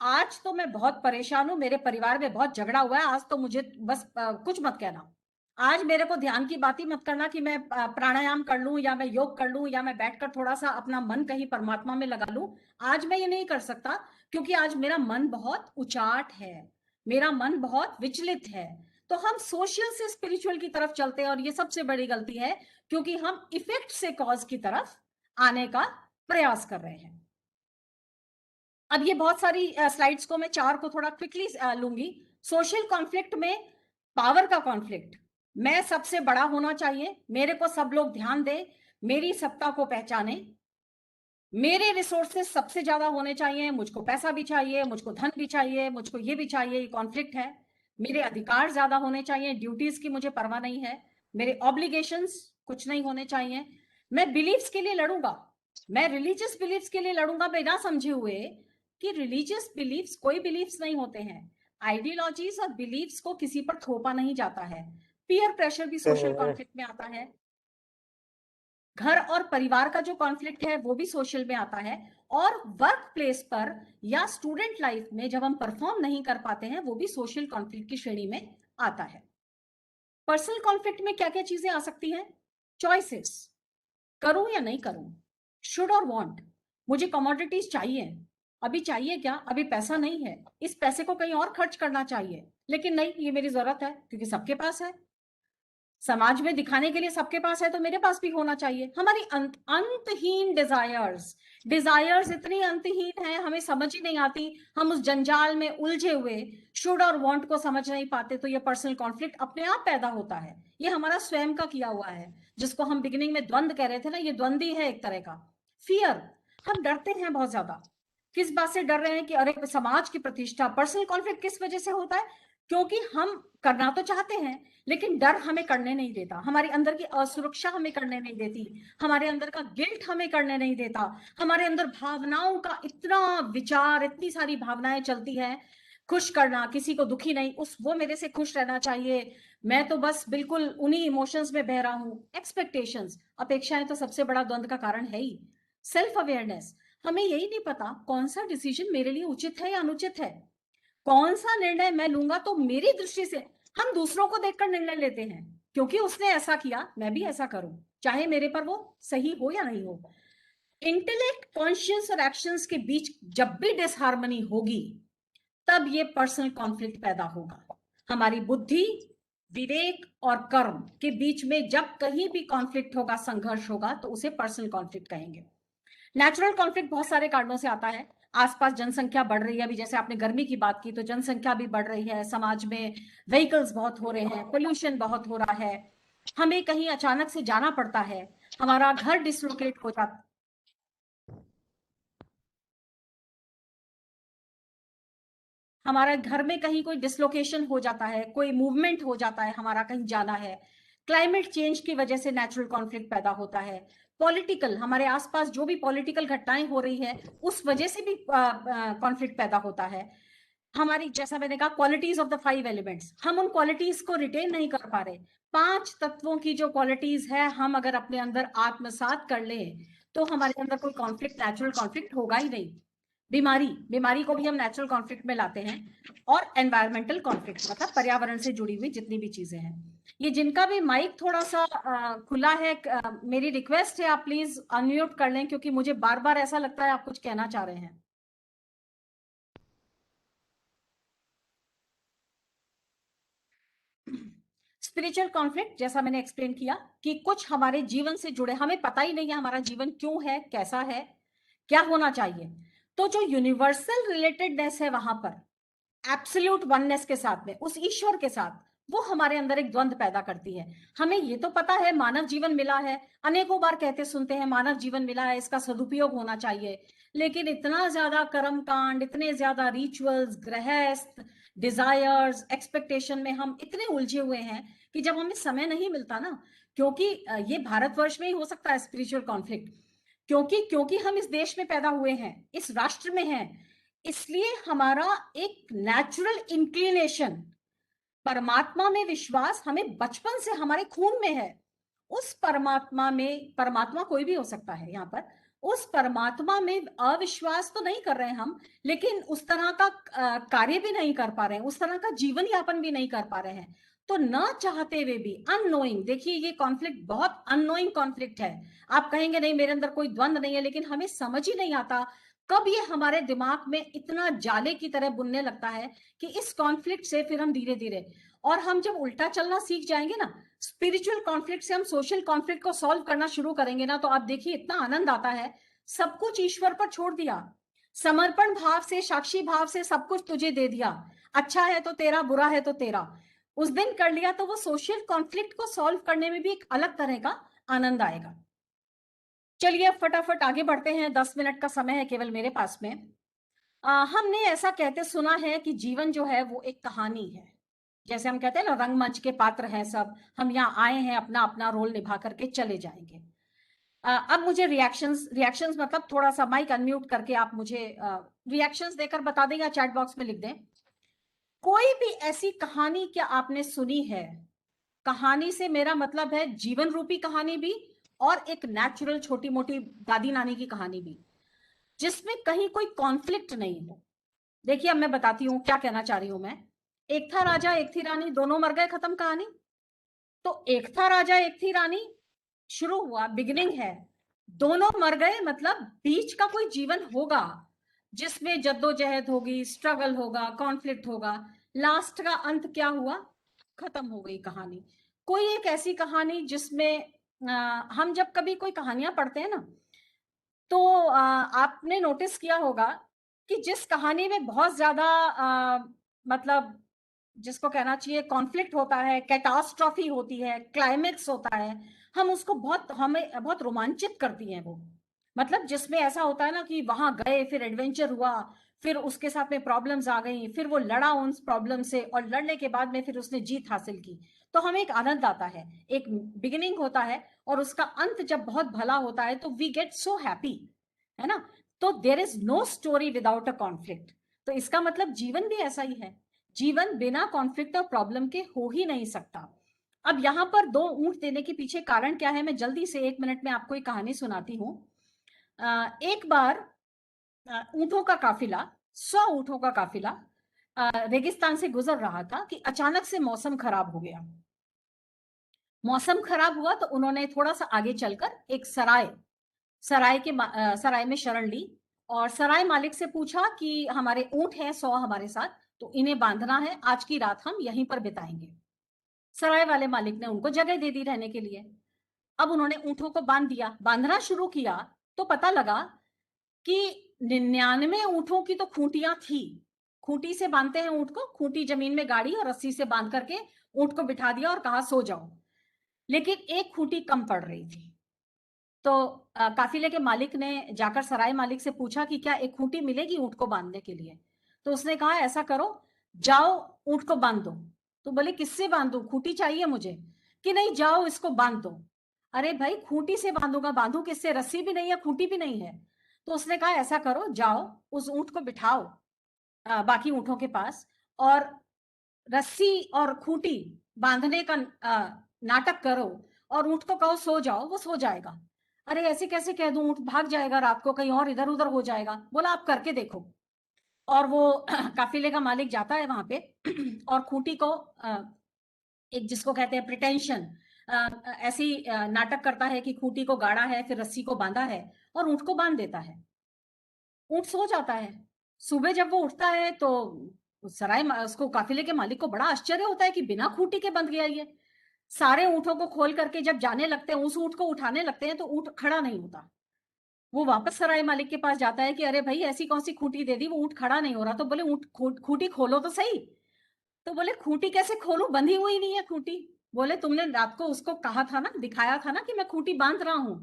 आज तो मैं बहुत परेशान हूं, मेरे परिवार में बहुत झगड़ा हुआ है, आज तो मुझे बस कुछ मत कहना, आज मेरे को ध्यान की बात ही मत करना कि मैं प्राणायाम कर लूं या मैं योग कर लूं या मैं बैठकर थोड़ा सा अपना मन कहीं परमात्मा में लगा लूं। आज मैं ये नहीं कर सकता क्योंकि आज मेरा मन बहुत उचाट है, मेरा मन बहुत विचलित है। तो हम सोशल से स्पिरिचुअल की तरफ चलते हैं और ये सबसे बड़ी गलती है क्योंकि हम इफेक्ट से कॉज की तरफ आने का प्रयास कर रहे हैं। अब ये बहुत सारी स्लाइड्स को मैं 4 को थोड़ा क्विकली लूंगी। सोशल कॉन्फ्लिक्ट में पावर का कॉन्फ्लिक्ट, मैं सबसे बड़ा होना चाहिए, मेरे को सब लोग ध्यान दे, मेरी सत्ता को पहचाने, मेरे रिसोर्सेस सबसे ज्यादा होने चाहिए, मुझको पैसा भी चाहिए, मुझको धन भी चाहिए, मुझको ये भी चाहिए, ये कॉन्फ्लिक्ट है। मेरे अधिकार ज्यादा होने चाहिए, ड्यूटीज की मुझे परवाह नहीं है, मेरे ऑब्लिगेशंस कुछ नहीं होने चाहिए। मैं बिलीफ्स के लिए लड़ूंगा, मैं रिलीजियस बिलीफ्स के लिए लड़ूंगा बिना समझे हुए कि रिलीजियस बिलीफ्स कोई बिलीफ्स नहीं होते हैं। आइडियोलॉजीज और बिलीफ्स को किसी पर थोपा नहीं जाता है। पीयर प्रेशर भी सोशल कॉन्फ्लिक्ट में आता है। घर और परिवार का जो कॉन्फ्लिक्ट है वो भी सोशल में आता है। और वर्क प्लेस पर या स्टूडेंट लाइफ में जब हम परफॉर्म नहीं कर पाते हैं वो भी सोशल कॉन्फ्लिक्ट की श्रेणी में आता है। पर्सनल कॉन्फ्लिक्ट में क्या क्या चीजें आ सकती हैं? चॉइसेस, करूं या नहीं करूं, शुड और वांट, मुझे कमोडिटीज चाहिए, अभी चाहिए क्या, अभी पैसा नहीं है, इस पैसे को कहीं और खर्च करना चाहिए, लेकिन नहीं ये मेरी जरूरत है क्योंकि सबके पास है, समाज में दिखाने के लिए सबके पास है तो मेरे पास भी होना चाहिए। हमारी अंतहीन डिजायर्स इतनी अंतहीन है, हमें समझ ही नहीं आती, हम उस जंजाल में उलझे हुए शुड और वांट को समझ नहीं पाते। तो ये पर्सनल कॉन्फ्लिक्ट अपने आप पैदा होता है, ये हमारा स्वयं का किया हुआ है, जिसको हम बिगिनिंग में द्वंद कह रहे थे ना, ये द्वंद ही है एक तरह का। फियर, हम डरते हैं बहुत ज्यादा। किस बात से डर रहे हैं कि अरे समाज की प्रतिष्ठा। पर्सनल कॉन्फ्लिक्ट किस वजह से होता है? क्योंकि हम करना तो चाहते हैं लेकिन डर हमें करने नहीं देता, हमारे अंदर की असुरक्षा हमें करने नहीं देती, हमारे अंदर का गिल्ट हमें करने नहीं देता, हमारे अंदर भावनाओं का इतना विचार, इतनी सारी भावनाएं चलती है। खुश करना, किसी को दुखी नहीं, वो मेरे से खुश रहना चाहिए, मैं तो बस बिल्कुल उन्हीं इमोशंस में बह रहा हूं। एक्सपेक्टेशंस, अपेक्षाएं तो सबसे बड़ा द्वंद का कारण है ही। सेल्फ अवेयरनेस, हमें यही नहीं पता कौन सा डिसीजन मेरे लिए उचित है या अनुचित है, कौन सा निर्णय मैं लूंगा तो मेरी दृष्टि से, हम दूसरों को देखकर निर्णय लेते हैं क्योंकि उसने ऐसा किया मैं भी ऐसा करूं, चाहे मेरे पर वो सही हो या नहीं हो। इंटेलेक्ट, कॉन्शियस और एक्शंस के बीच जब भी डिसहार्मनी होगी तब ये पर्सनल कॉन्फ्लिक्ट पैदा होगा। हमारी बुद्धि, विवेक और कर्म के बीच में जब कहीं भी कॉन्फ्लिक्ट होगा, संघर्ष होगा, तो उसे पर्सनल कॉन्फ्लिक्ट कहेंगे। नेचुरल कॉन्फ्लिक्ट बहुत सारे कारणों से आता है। आसपास जनसंख्या बढ़ रही है, अभी जैसे आपने गर्मी की बात की तो जनसंख्या भी बढ़ रही है, समाज में व्हीकल्स बहुत हो रहे हैं, पोल्यूशन बहुत हो रहा है, हमें कहीं अचानक से जाना पड़ता है, हमारा घर डिसलोकेट हो जाता, हमारे घर में कहीं कोई डिसलोकेशन हो जाता है, कोई मूवमेंट हो जाता है, हमारा कहीं जाना है। क्लाइमेट चेंज की वजह से नेचुरल कॉन्फ्लिक्ट पैदा होता है। पॉलिटिकल, हमारे आसपास जो भी पॉलिटिकल घटनाएं हो रही है उस वजह से भी कॉन्फ्लिक्ट पैदा होता है। हमारी, जैसा मैंने कहा, क्वालिटीज ऑफ द 5 एलिमेंट्स, हम उन क्वालिटीज को रिटेन नहीं कर पा रहे। 5 तत्वों की जो क्वालिटीज है, हम अगर अपने अंदर आत्मसात कर ले तो हमारे अंदर कोई कॉन्फ्लिक्ट, नेचुरल कॉन्फ्लिक्ट होगा ही नहीं। बीमारी को भी हम नेचुरल कॉन्फ्लिक्ट में लाते हैं। और एनवायरमेंटल कॉन्फ्लिक्ट, मतलब पर्यावरण से जुड़ी हुई जितनी भी चीजें हैं। ये जिनका भी माइक थोड़ा सा खुला है, मेरी रिक्वेस्ट है आप प्लीज अनम्यूट कर लें क्योंकि मुझे बार बार ऐसा लगता है आप कुछ कहना चाह रहे हैं। स्पिरिचुअल कॉन्फ्लिक्ट, जैसा मैंने एक्सप्लेन किया कि कुछ हमारे जीवन से जुड़े, हमें पता ही नहीं है हमारा जीवन क्यों है, कैसा है, क्या होना चाहिए। तो जो यूनिवर्सल रिलेटेडनेस है वहां पर, एब्सोल्यूट वननेस के साथ में, उस ईश्वर के साथ, वो हमारे अंदर एक द्वंद पैदा करती है। हमें ये तो पता है मानव जीवन मिला है, अनेकों बार कहते सुनते हैं मानव जीवन मिला है, इसका सदुपयोग होना चाहिए, लेकिन इतना ज्यादा कर्म कांड, इतने ज्यादा रिचुअल्स, गृहस्थ, डिजायर्स, एक्सपेक्टेशन में हम इतने उलझे हुए हैं कि जब हमें समय नहीं मिलता ना, क्योंकि ये भारतवर्ष में ही हो सकता है स्पिरिचुअल कॉन्फ्लिक्ट, क्योंकि हम इस देश में पैदा हुए हैं, इस राष्ट्र में हैं, इसलिए हमारा एक नेचुरल इंक्लिनेशन, परमात्मा में विश्वास हमें बचपन से हमारे खून में है। उस परमात्मा में, परमात्मा कोई भी हो सकता है यहाँ पर, उस परमात्मा में अविश्वास तो नहीं कर रहे हैं हम, लेकिन उस तरह का कार्य भी नहीं कर पा रहे हैं, उस तरह का जीवन यापन भी नहीं कर पा रहे हैं। तो न चाहते हुए भी अननोइंग, देखिए ये कॉन्फ्लिक्ट बहुत अननोइंग कॉन्फ्लिक्ट है। आप कहेंगे नहीं मेरे अंदर कोई द्वंद नहीं है, लेकिन हमें समझ ही नहीं आता कब ये हमारे दिमाग में इतना जाले की तरह बुनने लगता है कि इस कॉन्फ्लिक्ट से फिर हम धीरे धीरे, और हम जब उल्टा चलना सीख जाएंगे ना, स्पिरिचुअल कॉन्फ्लिक्ट से हम सोशल कॉन्फ्लिक्ट को सॉल्व करना शुरू करेंगे ना, तो आप देखिए इतना आनंद आता है। सब कुछ ईश्वर पर छोड़ दिया, समर्पण भाव से, साक्षी भाव से सब कुछ तुझे दे दिया, अच्छा है तो तेरा, बुरा है तो तेरा, उस दिन कर लिया, तो वो सोशल कॉन्फ्लिक्ट को सॉल्व करने में भी एक अलग तरह का आनंद आएगा। चलिए अब फटाफट आगे बढ़ते हैं, 10 मिनट का समय है केवल मेरे पास में। हमने ऐसा कहते सुना है कि जीवन जो है वो एक कहानी है, जैसे हम कहते हैं ना रंगमंच के पात्र हैं सब, हम यहाँ आए हैं, अपना अपना रोल निभा करके चले जाएंगे। अब मुझे रिएक्शंस मतलब थोड़ा सा माइक अनम्यूट करके आप मुझे रिएक्शंस देकर बता दें या चैट बॉक्स में लिख दें। कोई भी ऐसी कहानी क्या आपने सुनी है? कहानी से मेरा मतलब है जीवन रूपी कहानी भी और एक नेचुरल छोटी मोटी दादी नानी की कहानी भी, जिसमें कहीं कोई कॉन्फ्लिक्ट नहीं हो। देखिए अब मैं बताती हूँ क्या कहना चाह रही हूं मैं। एक था राजा एक थी रानी, दोनों मर गए, खत्म कहानी। तो एक था राजा एक थी रानी शुरू हुआ, बिगिनिंग है, दोनों मर गए, मतलब बीच का कोई जीवन होगा जिसमें जद्दोजहद होगी, स्ट्रगल होगा, कॉन्फ्लिक्ट होगा, लास्ट का अंत क्या हुआ? खत्म हो गई कहानी। कोई एक ऐसी कहानी जिसमें हम जब कभी कोई कहानियां पढ़ते हैं ना, तो आपने नोटिस किया होगा कि जिस कहानी में बहुत ज्यादा मतलब जिसको कहना चाहिए कॉन्फ्लिक्ट होता है, कैटास्ट्रॉफी होती है, क्लाइमेक्स होता है, हम उसको हमें बहुत रोमांचित करती हैं वो। मतलब जिसमें ऐसा होता है ना कि वहां गए, फिर एडवेंचर हुआ, फिर उसके साथ में प्रॉब्लम्स आ गई, फिर वो लड़ा उन प्रॉब्लम से, और लड़ने के बाद में फिर उसने जीत हासिल की, तो हमें एक आनंद आता है। एक बिगिनिंग होता है और उसका अंत जब बहुत भला होता है तो वी गेट सो हैप्पी, है ना। तो there is no story without a conflict. तो इसका मतलब जीवन भी ऐसा ही है, जीवन बिना कॉन्फ्लिक्ट और प्रॉब्लम के हो ही नहीं सकता। अब यहाँ पर 2 ऊंट देने के पीछे कारण क्या है, मैं जल्दी से 1 मिनट में आपको एक कहानी सुनाती हूँ। एक बार ऊंटों का काफिला, 100 ऊंटों का काफिला रेगिस्तान से गुजर रहा था कि अचानक से मौसम खराब हो गया। मौसम खराब हुआ तो उन्होंने थोड़ा सा आगे चलकर एक सराय में शरण ली, और सराय मालिक से पूछा कि हमारे ऊंट हैं 100 हमारे साथ, तो इन्हें बांधना है, आज की रात हम यहीं पर बिताएंगे। सराय वाले मालिक ने उनको जगह दे दी रहने के लिए। अब उन्होंने ऊंटों को बांध दिया, बांधना शुरू किया, तो पता लगा कि 99 ऊंटों की तो खूंटियां थी। खूंटी से बांधते हैं ऊंट को, खूंटी जमीन में गाड़ी और रस्सी से बांध करके ऊंट को बिठा दिया और कहा सो जाओ, लेकिन एक खूंटी कम पड़ रही थी। तो काफिले के मालिक ने जाकर सराय मालिक से पूछा कि क्या एक खूंटी मिलेगी ऊंट को बांधने के लिए? तो उसने कहा ऐसा करो, जाओ ऊंट को बांध दो। तो बोले किससे बांधू, खूंटी चाहिए मुझे। कि नहीं, जाओ इसको बांध दो। अरे भाई खूंटी से बांधूंगा, बांधू किससे, रस्सी भी नहीं है, खूंटी भी नहीं है। तो उसने कहा ऐसा करो, जाओ उस ऊंट को बिठाओ बाकी ऊंटों के पास, और रस्सी और खूंटी बांधने का नाटक करो, और ऊंट को कहो सो जाओ, वो सो जाएगा। अरे ऐसे कैसे कह दूं, ऊंट भाग जाएगा रात को, कहीं और इधर उधर हो जाएगा। बोला आप करके देखो। और वो काफिले का मालिक जाता है वहां पे और खूंटी को एक जिसको कहते हैं प्रिटेंशन, ऐसी नाटक करता है कि खूंटी को गाड़ा है, फिर रस्सी को बांधा है, और ऊंट को बांध देता है। ऊंट सो जाता है। सुबह जब वो उठता है तो उसको काफिले के मालिक को बड़ा आश्चर्य होता है कि बिना खूंटी के बंध गया ये। सारे ऊंटों को खोल करके जब जाने लगते हैं, उस ऊंट को उठाने लगते हैं, तो ऊंट खड़ा नहीं होता। वो वापस सराय मालिक के पास जाता है कि अरे भाई ऐसी कौन सी खूंटी दे दी, वो ऊंट खड़ा नहीं हो रहा। तो बोले ऊंट खूंटी खोलो तो सही। तो बोले खूंटी कैसे खोलूं, बंधी हुई नहीं है खूंटी। बोले तुमने रात को उसको कहा था ना, दिखाया था ना कि मैं खूंटी बांध रहा हूं,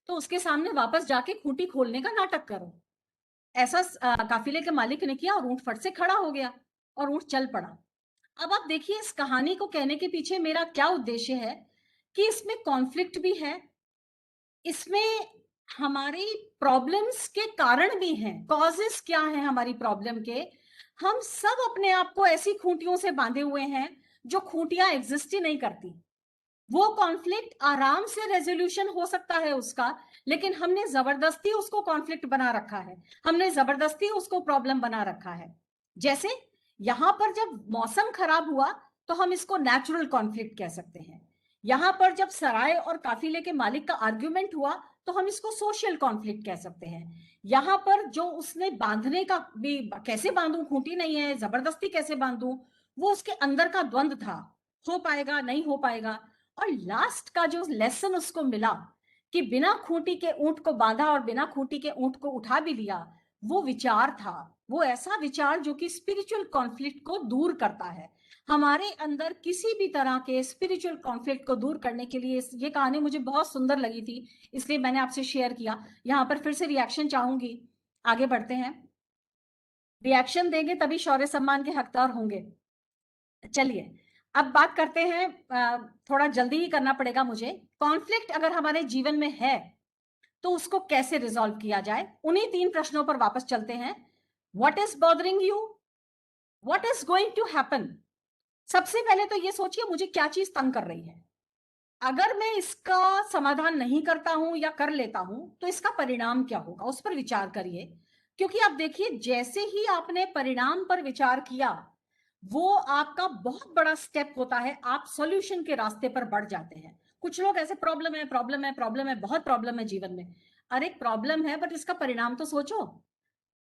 तो उसके सामने वापस जाके खूंटी खोलने का नाटक करो। ऐसा काफिले के मालिक ने किया और ऊंट फट से खड़ा हो गया और ऊंट चल पड़ा। अब आप देखिए इस कहानी को कहने के पीछे मेरा क्या उद्देश्य है कि इसमें कॉन्फ्लिक्ट भी है, इसमें हमारी प्रॉब्लम्स के कारण भी हैं, कॉजेस क्या हैं हमारी प्रॉब्लम के। हम सब अपने आप को ऐसी खूंटियों से बांधे हुए हैं जो खूंटियां एग्जिस्ट ही नहीं करती। वो कॉन्फ्लिक्ट आराम से रेजोल्यूशन हो सकता है उसका, लेकिन हमने जबरदस्ती उसको कॉन्फ्लिक्ट बना रखा है, हमने जबरदस्ती उसको प्रॉब्लम बना रखा है। जैसे यहां पर जब मौसम खराब हुआ तो हम इसको नेचुरल कॉन्फ्लिक्ट कह सकते हैं। यहाँ पर जब सराय और काफिले के मालिक का आर्ग्यूमेंट हुआ तो हम इसको सोशल कॉन्फ्लिक्ट कह सकते हैं। यहाँ पर जो उसने बांधने का भी, कैसे बांधूं, खूंटी नहीं है, जबरदस्ती कैसे बांधूं, वो उसके अंदर का द्वंद था, हो पाएगा नहीं हो पाएगा। और लास्ट का जो लेसन उसको मिला कि बिना खूंटी के ऊंट को बांधा और बिना खूंटी के ऊंट को उठा भी लिया, वो विचार था, वो ऐसा विचार जो कि स्पिरिचुअल कॉन्फ्लिक्ट को दूर करता है। हमारे अंदर किसी भी तरह के स्पिरिचुअल कॉन्फ्लिक्ट को दूर करने के लिए ये कहानी मुझे बहुत सुंदर लगी थी, इसलिए मैंने आपसे शेयर किया। यहाँ पर फिर से रिएक्शन चाहूंगी, आगे बढ़ते हैं। रिएक्शन देंगे तभी शौर्य सम्मान के हकदार होंगे। चलिए अब बात करते हैं, थोड़ा जल्दी ही करना पड़ेगा मुझे। कॉन्फ्लिक्ट अगर हमारे जीवन में है तो उसको कैसे रिजॉल्व किया जाए, उन्हीं 3 प्रश्नों पर वापस चलते हैं। What is bothering you, what is going to happen. सबसे पहले तो ये सोचिए मुझे क्या चीज तंग कर रही है। अगर मैं इसका समाधान नहीं करता हूं या कर लेता हूं तो इसका परिणाम क्या होगा, उस पर विचार करिए। क्योंकि आप देखिए जैसे ही आपने परिणाम पर विचार किया वो आपका बहुत बड़ा स्टेप होता है, आप सॉल्यूशन के रास्ते पर बढ़ जाते हैं। कुछ लोग ऐसे प्रॉब्लम है प्रॉब्लम है प्रॉब्लम है, बहुत प्रॉब्लम है जीवन में। अरे प्रॉब्लम है बट इसका परिणाम तो सोचो।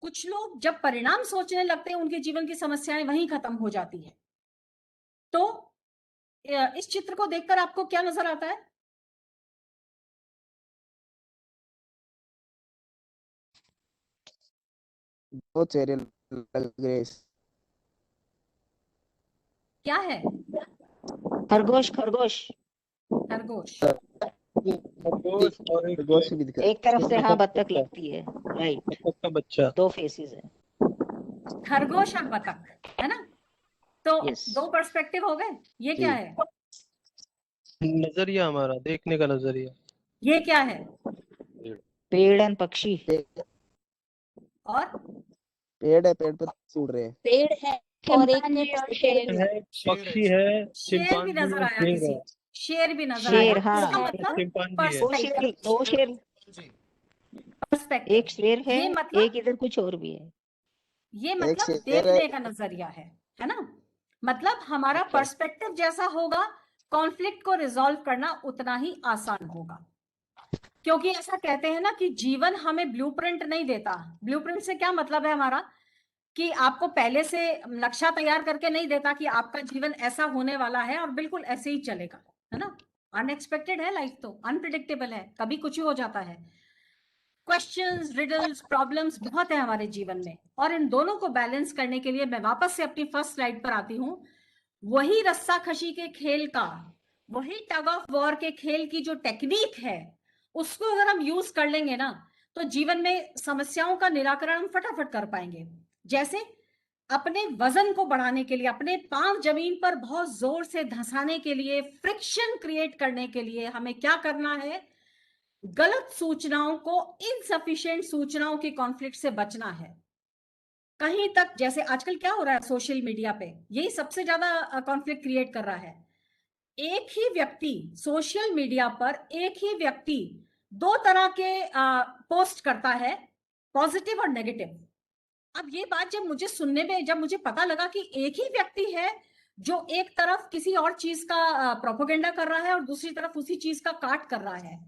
कुछ लोग जब परिणाम सोचने लगते हैं उनके जीवन की समस्याएं वहीं खत्म हो जाती है। तो इस चित्र को देखकर आपको क्या नजर आता है? दो चेहरे लग रहे। क्या है? खरगोश खरगोश खरगोश। खरगोश भी दिखा। एक तरफ से हाँ बत्तख लगती है, राइट, बत्तख का बच्चा। 2 फेसेस है। खरगोश और बतख, है ना? तो Yes. 2 पर्सपेक्टिव हो गए। ये क्या है? नजरिया, हमारा देखने का नजरिया। ये क्या है? पेड़ एंड पक्षी। और पेड़ है, पेड़ पर सूड़ रहे हैं। पेड़ है और एक पक्षी है, शेर भी नजर आया, किसी शेर भी नजर शेर, आया। हाँ। इसका मतलब दो शेर, एक शेर है, ये मतलब एक इधर कुछ और भी है। ये मतलब देखने का नजरिया है ना? मतलब हमारा पर्सपेक्टिव जैसा होगा कॉन्फ्लिक्ट को रिजॉल्व करना उतना ही आसान होगा। क्योंकि ऐसा कहते हैं ना कि जीवन हमें ब्लूप्रिंट नहीं देता। ब्लूप्रिंट से क्या मतलब है हमारा, कि आपको पहले से नक्शा तैयार करके नहीं देता कि आपका जीवन ऐसा होने वाला है और बिल्कुल ऐसे ही चलेगा, है ना? अनएक्सपेक्टेड है लाइफ, तो अनप्रिडिक्टेबल है, कभी कुछ ही हो जाता है। क्वेश्चंस, रिडल्स, प्रॉब्लम्स बहुत है हमारे जीवन में, और इन दोनों को बैलेंस करने के लिए मैं वापस से अपनी फर्स्ट स्लाइड पर आती हूँ। वही रस्साकशी के खेल का, वही टग ऑफ वॉर के खेल की जो टेक्निक है उसको अगर हम यूज कर लेंगे ना तो जीवन में समस्याओं का निराकरण हम फटाफट कर पाएंगे। जैसे अपने वजन को बढ़ाने के लिए, अपने पांव जमीन पर बहुत जोर से धंसाने के लिए, फ्रिक्शन क्रिएट करने के लिए हमें क्या करना है? गलत सूचनाओं को, इनसफिशिएंट सूचनाओं के कॉन्फ्लिक्ट से बचना है। कहीं तक जैसे आजकल क्या हो रहा है सोशल मीडिया पे, यही सबसे ज्यादा कॉन्फ्लिक्ट क्रिएट कर रहा है। एक ही व्यक्ति सोशल मीडिया पर, एक ही व्यक्ति 2 तरह के पोस्ट करता है, पॉजिटिव और नेगेटिव। अब ये बात जब मुझे सुनने में, जब मुझे पता लगा कि एक ही व्यक्ति है जो एक तरफ किसी और चीज का प्रोपेगेंडा कर रहा है और दूसरी तरफ उसी चीज का काट कर रहा है,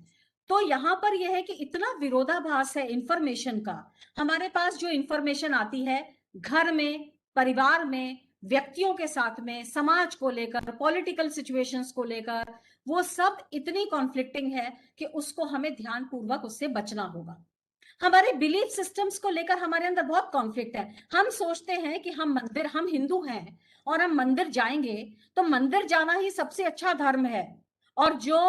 तो यहाँ पर यह है कि इतना विरोधाभास है इंफॉर्मेशन का। हमारे पास जो इंफॉर्मेशन आती है घर में, परिवार में, व्यक्तियों के साथ में, समाज को लेकर, पॉलिटिकल सिचुएशंस को लेकर, वो सब इतनी कॉन्फ्लिक्टिंग है कि उसको हमें ध्यानपूर्वक उससे बचना होगा। हमारे बिलीफ सिस्टम्स को लेकर हमारे अंदर बहुत कॉन्फ्लिक्ट है। हम सोचते हैं कि हम हिंदू हैं और हम मंदिर जाएंगे तो मंदिर जाना ही सबसे अच्छा धर्म है, और जो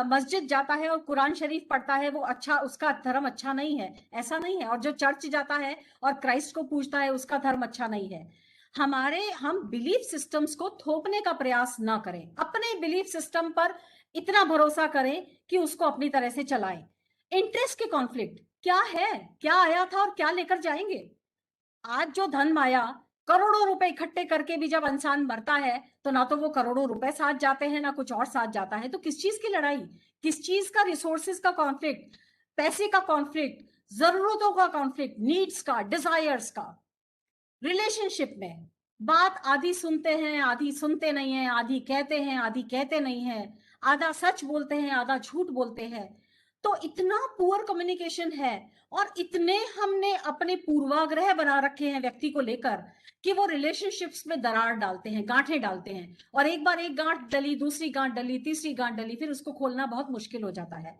मस्जिद जाता है और कुरान शरीफ पढ़ता है वो अच्छा, उसका धर्म अच्छा नहीं है, ऐसा नहीं है। और जो चर्च जाता है और क्राइस्ट को पूजता है उसका धर्म अच्छा नहीं है। हम बिलीफ सिस्टम्स को थोपने का प्रयास ना करें, अपने बिलीफ सिस्टम पर इतना भरोसा करें कि उसको अपनी तरह से चलाएं। इंटरेस्ट के कॉन्फ्लिक्ट क्या है, क्या आया था और क्या लेकर जाएंगे। आज जो धन माया, करोड़ों रुपए इकट्ठे करके भी जब इंसान मरता है तो ना तो वो करोड़ों रुपए साथ जाते हैं ना कुछ और साथ जाता है। तो किस चीज की लड़ाई, किस चीज का? रिसोर्सेज का कॉन्फ्लिक्ट, पैसे का कॉन्फ्लिक्ट, जरूरतों का कॉन्फ्लिक्ट, नीड्स का, डिजायर्स का। रिलेशनशिप में बात आधी सुनते हैं, आधी सुनते नहीं हैं, आधी कहते हैं, आधी कहते नहीं हैं, आधा सच बोलते हैं, आधा झूठ बोलते हैं। तो इतना पुअर कम्युनिकेशन है और इतने हमने अपने पूर्वाग्रह बना रखे हैं व्यक्ति को लेकर कि वो रिलेशनशिप्स में दरार डालते हैं, गांठें डालते हैं, और एक बार एक गांठ डली, दूसरी गांठ डली, तीसरी गांठ डली, फिर उसको खोलना बहुत मुश्किल हो जाता है।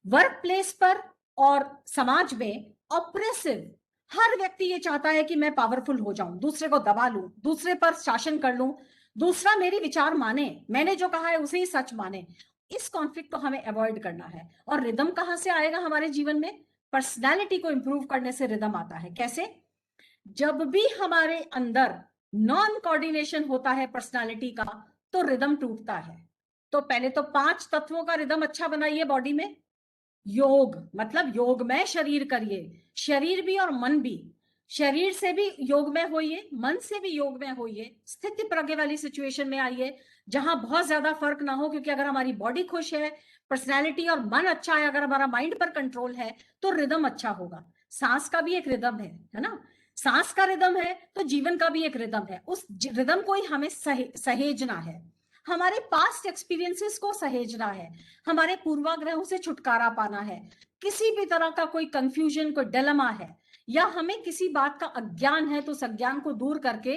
वर्क प्लेस पर और समाज में ऑप्रेसिव, हर व्यक्ति ये चाहता है कि मैं पावरफुल हो जाऊं, दूसरे को दबा लूं, दूसरे पर शासन कर लूं, दूसरा मेरी विचार माने, मैंने जो कहा है उसे ही सच माने। इस कॉन्फ्लिक्ट को हमें अवॉइड करना है। और रिदम कहां से आएगा हमारे जीवन में? पर्सनैलिटी को इंप्रूव करने से रिदम आता है। कैसे? जब भी हमारे अंदर नॉन कोऑर्डिनेशन होता है पर्सनालिटी का, तो रिदम टूटता है। तो पहले तो 5 तत्वों का रिदम अच्छा बनाइए बॉडी में। योग मतलब योग में शरीर करिए, शरीर भी और मन भी। शरीर से भी योग में होइए, मन से भी योग में होइए, स्थिति प्रज्ञ वाली सिचुएशन में आइए जहां बहुत ज्यादा फर्क ना हो, क्योंकि अगर हमारी बॉडी खुश है, पर्सनैलिटी और मन अच्छा है, अगर हमारा माइंड पर कंट्रोल है, तो रिदम अच्छा होगा। सांस का भी एक रिदम है ना? सांस का रिदम है तो जीवन का भी एक रिदम है। उस रिदम को ही हमें सहेजना है, हमारे पास्ट एक्सपीरियंसेस को सहेजना है, हमारे पूर्वाग्रहों से छुटकारा पाना है। किसी भी तरह का कोई कंफ्यूजन, कोई डिलेमा है, या हमें किसी बात का अज्ञान है, तो उस अज्ञान को दूर करके,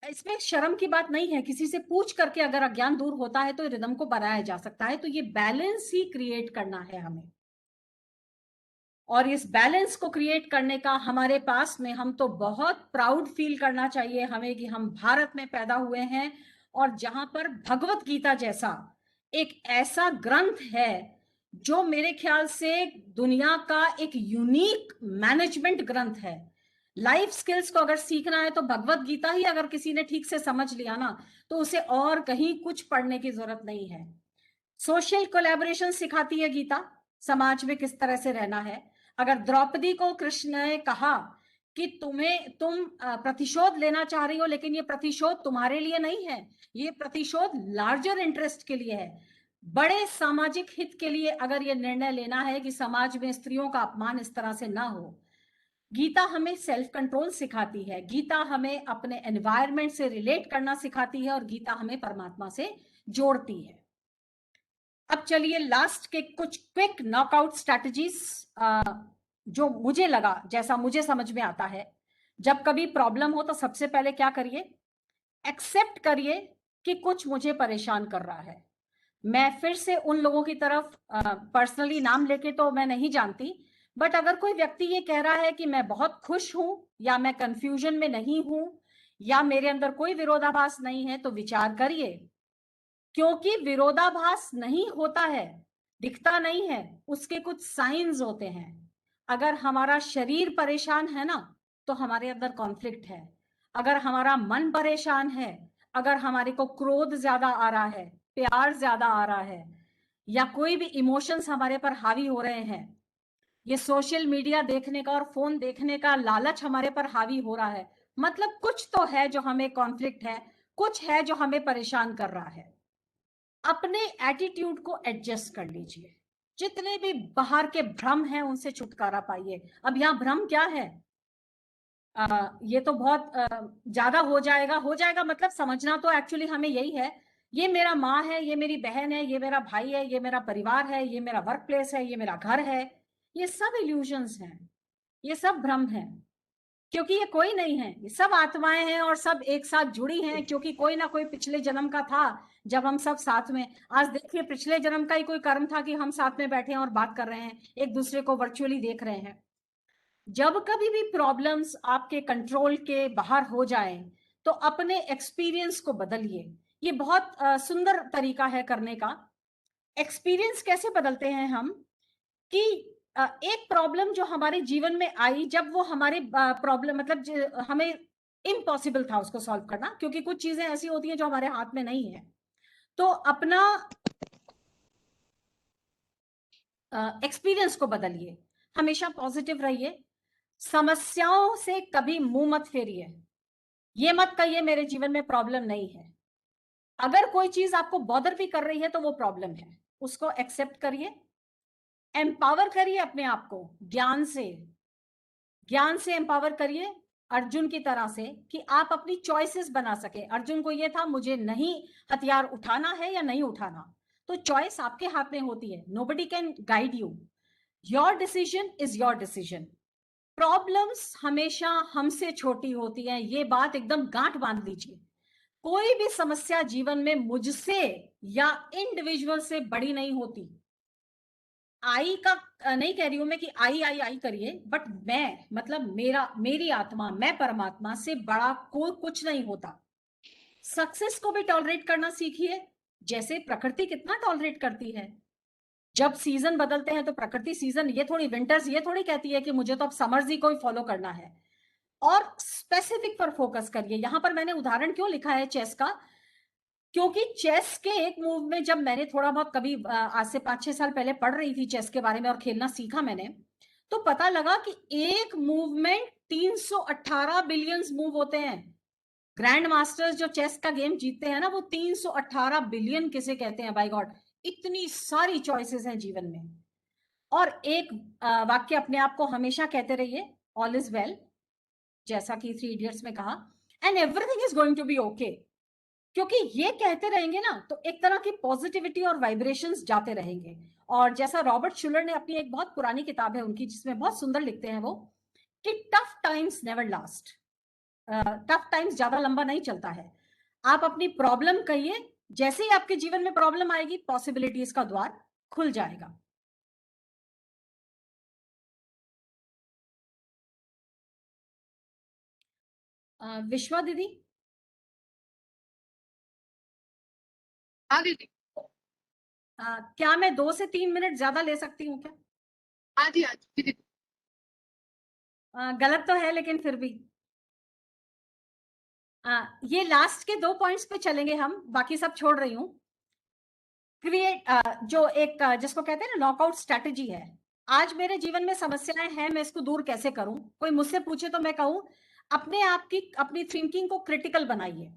इसमें शर्म की बात नहीं है, किसी से पूछ करके अगर अज्ञान दूर होता है तो रिदम को बनाया जा सकता है। तो ये बैलेंस ही क्रिएट करना है हमें, और इस बैलेंस को क्रिएट करने का हमारे पास में, हम तो बहुत प्राउड फील करना चाहिए हमें कि हम भारत में पैदा हुए हैं, और जहां पर भगवत गीता जैसा एक ऐसा ग्रंथ है जो मेरे ख्याल से दुनिया का एक यूनिक मैनेजमेंट ग्रंथ है। लाइफ स्किल्स को अगर सीखना है तो भगवत गीता ही अगर किसी ने ठीक से समझ लिया ना, तो उसे और कहीं कुछ पढ़ने की जरूरत नहीं है। सोशल कोलैबोरेशन सिखाती है गीता, समाज में किस तरह से रहना है। अगर द्रौपदी को कृष्ण ने कहा कि तुम प्रतिशोध लेना चाह रही हो, लेकिन ये प्रतिशोध तुम्हारे लिए नहीं है, ये प्रतिशोध लार्जर इंटरेस्ट के लिए है, बड़े सामाजिक हित के लिए अगर ये निर्णय लेना है कि समाज में स्त्रियों का अपमान इस तरह से ना हो। गीता हमें सेल्फ कंट्रोल सिखाती है, गीता हमें अपने एनवायरनमेंट से रिलेट करना सिखाती है, और गीता हमें परमात्मा से जोड़ती है। अब चलिए लास्ट के कुछ क्विक नॉकआउट स्ट्रैटेजीज, जो मुझे लगा, जैसा मुझे समझ में आता है। जब कभी प्रॉब्लम हो तो सबसे पहले क्या करिए? एक्सेप्ट करिए कि कुछ मुझे परेशान कर रहा है। मैं फिर से उन लोगों की तरफ पर्सनली नाम लेके तो मैं नहीं जानती, बट अगर कोई व्यक्ति ये कह रहा है कि मैं बहुत खुश हूं, या मैं कंफ्यूजन में नहीं हूं, या मेरे अंदर कोई विरोधाभास नहीं है, तो विचार करिए, क्योंकि विरोधाभास नहीं होता है, दिखता नहीं है, उसके कुछ साइंस होते हैं। अगर हमारा शरीर परेशान है ना, तो हमारे अंदर कॉन्फ्लिक्ट है। अगर हमारा मन परेशान है, अगर हमारे को क्रोध ज्यादा आ रहा है, प्यार ज्यादा आ रहा है, या कोई भी इमोशंस हमारे पर हावी हो रहे हैं, ये सोशल मीडिया देखने का और फोन देखने का लालच हमारे पर हावी हो रहा है, मतलब कुछ तो है जो हमें कॉन्फ्लिक्ट है, कुछ है जो हमें परेशान कर रहा है। अपने एटीट्यूड को एडजस्ट कर लीजिए, जितने भी बाहर के भ्रम हैं उनसे छुटकारा पाइए। अब यहाँ भ्रम क्या है? ये तो बहुत ज्यादा हो जाएगा, मतलब समझना तो एक्चुअली हमें यही है, ये मेरा माँ है, ये मेरी बहन है, ये मेरा भाई है, ये मेरा परिवार है, ये मेरा वर्क प्लेस है, ये मेरा घर है, ये सब इल्यूजन्स हैं, ये सब भ्रम है, क्योंकि ये कोई नहीं है, ये सब आत्माएं हैं और सब एक साथ जुड़ी हैं, क्योंकि कोई ना कोई पिछले जन्म का था जब हम सब साथ में, आज देखिए पिछले जन्म का ही कोई कर्म था कि हम साथ में बैठे हैं और बात कर रहे हैं, एक दूसरे को वर्चुअली देख रहे हैं। जब कभी भी प्रॉब्लम्स आपके कंट्रोल के बाहर हो जाएं, तो अपने एक्सपीरियंस को बदलिए। ये बहुत सुंदर तरीका है करने का। एक्सपीरियंस कैसे बदलते हैं हम? कि एक प्रॉब्लम जो हमारे जीवन में आई, जब वो हमारे प्रॉब्लम मतलब हमें इम्पॉसिबल था उसको सॉल्व करना, क्योंकि कुछ चीजें ऐसी होती हैं जो हमारे हाथ में नहीं है, तो अपना एक्सपीरियंस को बदलिए, हमेशा पॉजिटिव रहिए, समस्याओं से कभी मुंह मत फेरिए, ये मत कहिए मेरे जीवन में प्रॉब्लम नहीं है। अगर कोई चीज आपको बॉदर भी कर रही है तो वो प्रॉब्लम है, उसको एक्सेप्ट करिए, एम्पावर करिए अपने आप को, ज्ञान से एम्पावर करिए, अर्जुन की तरह से कि आप अपनी चॉइसेस बना सके। अर्जुन को ये था मुझे नहीं हथियार उठाना है या नहीं उठाना, तो चॉइस आपके हाथ में होती है। Nobody can guide you, your decision is your decision. Problems हमेशा हमसे छोटी होती हैं, ये बात एकदम गांठ बांध लीजिए। कोई भी समस्या जीवन में मुझसे या इंडिविजुअल से बड़ी नहीं होती। आई का नहीं कह रही हूं मैं कि आई करिए, बट मैं मतलब मेरी आत्मा, मैं परमात्मा से बड़ा कोई कुछ नहीं होता। सक्सेस को भी टॉलरेट करना सीखिए, जैसे प्रकृति कितना टॉलरेट करती है। जब सीजन बदलते हैं तो प्रकृति सीजन, ये थोड़ी विंटर्स ये थोड़ी कहती है कि मुझे तो अब समर्स ही को ही फॉलो करना है। और स्पेसिफिक पर फोकस करिए। यहां पर मैंने उदाहरण क्यों लिखा है चेस का, क्योंकि चेस के एक मूव में जब मैंने थोड़ा बहुत कभी आज से 5-6 साल पहले पढ़ रही थी चेस के बारे में और खेलना सीखा मैंने, तो पता लगा कि एक मूव में 318 बिलियंस मूव होते हैं। ग्रैंड मास्टर्स जो चेस का गेम जीतते हैं ना, वो 318 बिलियन किसे कहते हैं, बाय गॉड। इतनी सारी चॉइसेस हैं जीवन में। और एक वाक्य अपने आप को हमेशा कहते रहिए, ऑल इज वेल, जैसा कि 3 इडियट्स में कहा, and everything is going to be okay. क्योंकि ये कहते रहेंगे ना तो एक तरह की पॉजिटिविटी और वाइब्रेशंस जाते रहेंगे। और जैसा रॉबर्ट शुलर ने अपनी एक बहुत पुरानी किताब है उनकी, जिसमें बहुत सुंदर लिखते हैं वो, कि tough times never last. Tough times ज्यादा लंबा नहीं चलता है। आप अपनी प्रॉब्लम कहिए, जैसे ही आपके जीवन में प्रॉब्लम आएगी, पॉसिबिलिटीज का द्वार खुल जाएगा। विश्वा दीदी। हाँ दीदी। क्या मैं 2 से 3 मिनट ज्यादा ले सकती हूँ क्या? हाँ जी हाँ जी दीदी। गलत तो है लेकिन फिर भी ये लास्ट के 2 पॉइंट्स पे चलेंगे हम, बाकी सब छोड़ रही हूँ। क्रिएट जो एक जिसको कहते हैं ना नॉकआउट स्ट्रेटेजी है। आज मेरे जीवन में समस्याएं हैं, मैं इसको दूर कैसे करूं? कोई मुझसे पूछे तो मैं कहूं अपने आप की अपनी थिंकिंग को क्रिटिकल बनाइए।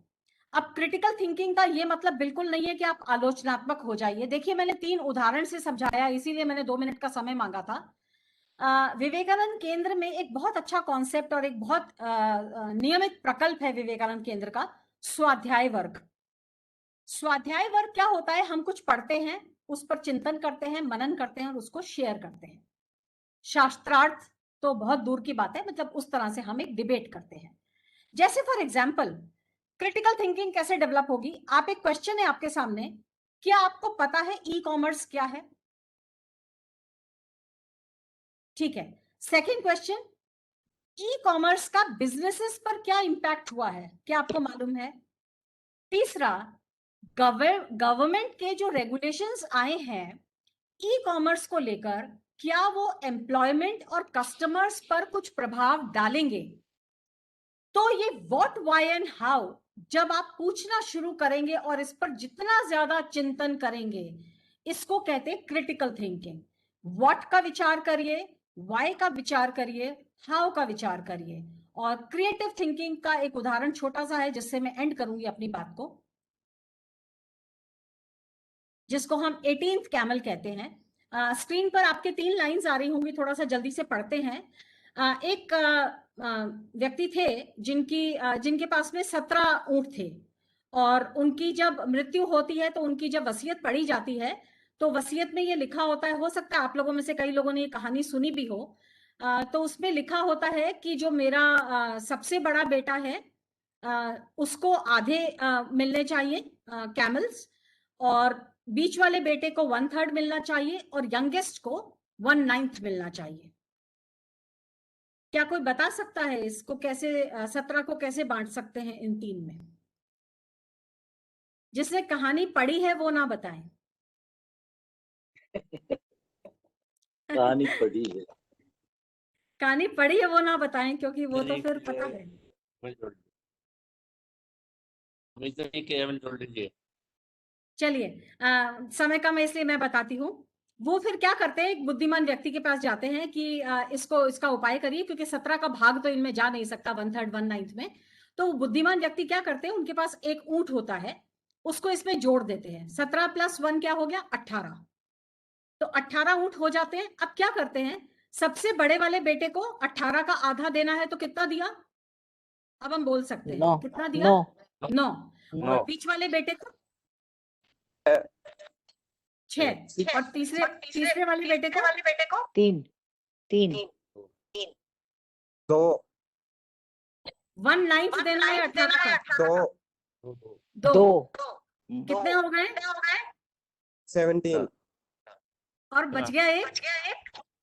अब क्रिटिकल थिंकिंग का ये मतलब बिल्कुल नहीं है कि आप आलोचनात्मक हो जाइए। देखिए मैंने 3 उदाहरण से समझाया, इसीलिए मैंने 2 मिनट का समय मांगा था। विवेकानंद केंद्र में एक बहुत अच्छा कॉन्सेप्ट और एक बहुत नियमित प्रकल्प है विवेकानंद केंद्र का, स्वाध्याय वर्ग। स्वाध्याय वर्ग क्या होता है? हम कुछ पढ़ते हैं, उस पर चिंतन करते हैं, मनन करते हैं और उसको शेयर करते हैं। शास्त्रार्थ तो बहुत दूर की बात है, मतलब उस तरह से हम एक डिबेट करते हैं। जैसे फॉर एग्जाम्पल क्रिटिकल थिंकिंग कैसे डेवलप होगी? आप एक क्वेश्चन है आपके सामने, क्या आपको पता है ई कॉमर्स क्या है? ठीक है। सेकेंड क्वेश्चन, ई कॉमर्स का बिजनेसेस पर क्या इंपैक्ट हुआ है, क्या आपको मालूम है? तीसरा, गवर्नमेंट के जो रेगुलेशंस आए हैं ई कॉमर्स को लेकर, क्या वो एम्प्लॉयमेंट और कस्टमर्स पर कुछ प्रभाव डालेंगे? तो ये व्हाट, व्हाई एंड हाउ जब आप पूछना शुरू करेंगे और इस पर जितना ज्यादा चिंतन करेंगे, इसको कहते हैं क्रिटिकल थिंकिंग। व्हाट का विचार करिए, व्हाई का विचार करिए, हाउ का विचार करिए। और क्रिएटिव थिंकिंग का एक उदाहरण छोटा सा है जिससे मैं एंड करूंगी अपनी बात को, जिसको हम 18th कैमल कहते हैं। स्क्रीन पर आपके 3 लाइंस आ रही होंगी, थोड़ा सा जल्दी से पढ़ते हैं। एक व्यक्ति थे जिनके पास में 17 ऊंट थे, और उनकी जब मृत्यु होती है तो उनकी जब वसीयत पढ़ी जाती है तो वसीयत में ये लिखा होता है, हो सकता है आप लोगों में से कई लोगों ने ये कहानी सुनी भी हो। तो उसमें लिखा होता है कि जो मेरा सबसे बड़ा बेटा है उसको आधे मिलने चाहिए कैमल्स, और बीच वाले बेटे को 1/3 मिलना चाहिए, और यंगेस्ट को 1/9 मिलना चाहिए। क्या कोई बता सकता है इसको कैसे 17 को कैसे बांट सकते हैं इन 3 में? जिसने कहानी पढ़ी है वो ना बताएं। कहानी पढ़ी है, कहानी पढ़ी है वो ना बताएं, क्योंकि वो तो फिर पता है। चलिए समय कम है इसलिए मैं बताती हूँ। वो फिर क्या करते हैं, एक बुद्धिमान व्यक्ति के पास जाते हैं कि इसका उपाय करिए, क्योंकि 17 का भाग तो इनमें जा नहीं सकता 1/3 1/9 में। तो बुद्धिमान व्यक्ति क्या करते हैं, उनके पास एक ऊंट होता है, उसको इसमें जोड़ देते हैं। 17 + 1 क्या हो गया? 18। तो 18 ऊंट हो जाते हैं। अब क्या करते हैं, सबसे बड़े वाले बेटे को 18 का आधा देना है, तो कितना दिया? अब हम बोल सकते हैं। 9 कितना दिया? 9 9। 9 और बीच वाले बेटे को 6। और तीसरे तीसरे वाले बेटे को 3 3 2 1/9 देना है 18 का। 2 2 2 कितने हो गए? 17 और बच गया एक।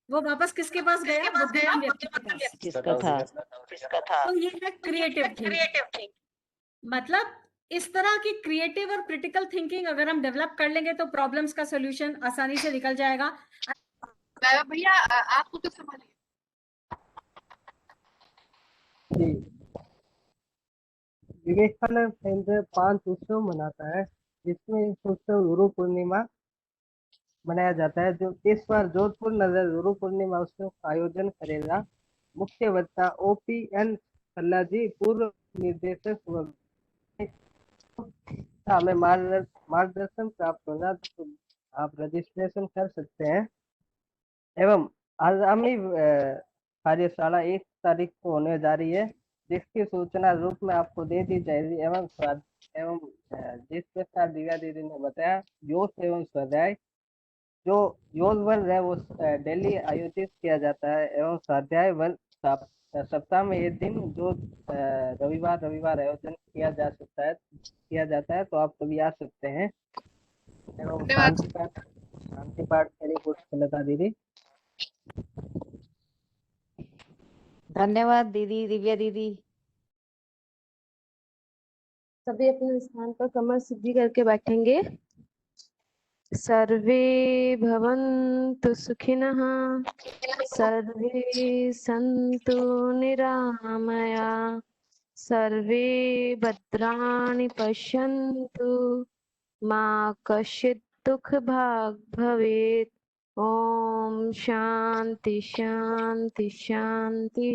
वो वापस किसके पास गया? बुद्धिमान व्यक्ति के पास। किसका था? तो ये है क्रिएटिव थिंकिंग। मतलब इस तरह की क्रिएटिव और क्रिटिकल थिंकिंग अगर हम डेवलप कर लेंगे तो प्रॉब्लम्स का सॉल्यूशन आसानी से निकल जाएगा। भैया आपको कुछ समझ जी, विवेकानंद केंद्र 5 उत्सव मनाता है, जिसमें इस उत्सव गुरु पूर्णिमा मनाया जाता है। जो इस बार जोधपुर नगर गुरु पूर्णिमा उत्सव का आयोजन करेगा। मुख्य वक्ता OPN खल्ला जी, पूर्व निर्देशक व हमें मार्गदर्शन प्राप्त होगा, तो आप रजिस्ट्रेशन कर सकते हैं। एवं आगामी कार्यशाला 1 तारीख को होने जा रही है, जिसकी सूचना रूप में आपको दे दी जाएगी। एवं जिस प्रकार दिव्या दीदी ने बताया, योग एवं स्वाध्याय जो योग वर्ग है वो डेली आयोजित किया जाता है, एवं स्वाध्याय वर्ग सप्ताह में एक दिन जो रविवार आयोजन किया जाता है, तो आप कभी आ सकते हैं। एवं शांति पाठ करी पुष्पलता दीदी। धन्यवाद दीदी, दिव्या दीदी। सभी अपने स्थान पर कमर सीधी करके बैठेंगे। सर्वे भवन्तु सुखिनः, सर्वे सन्तु निरामया, सर्वे भद्राणि पश्यन्तु, मा कश्चित् दुःखभाग् भवेत्। ओम शांति शांति शांति।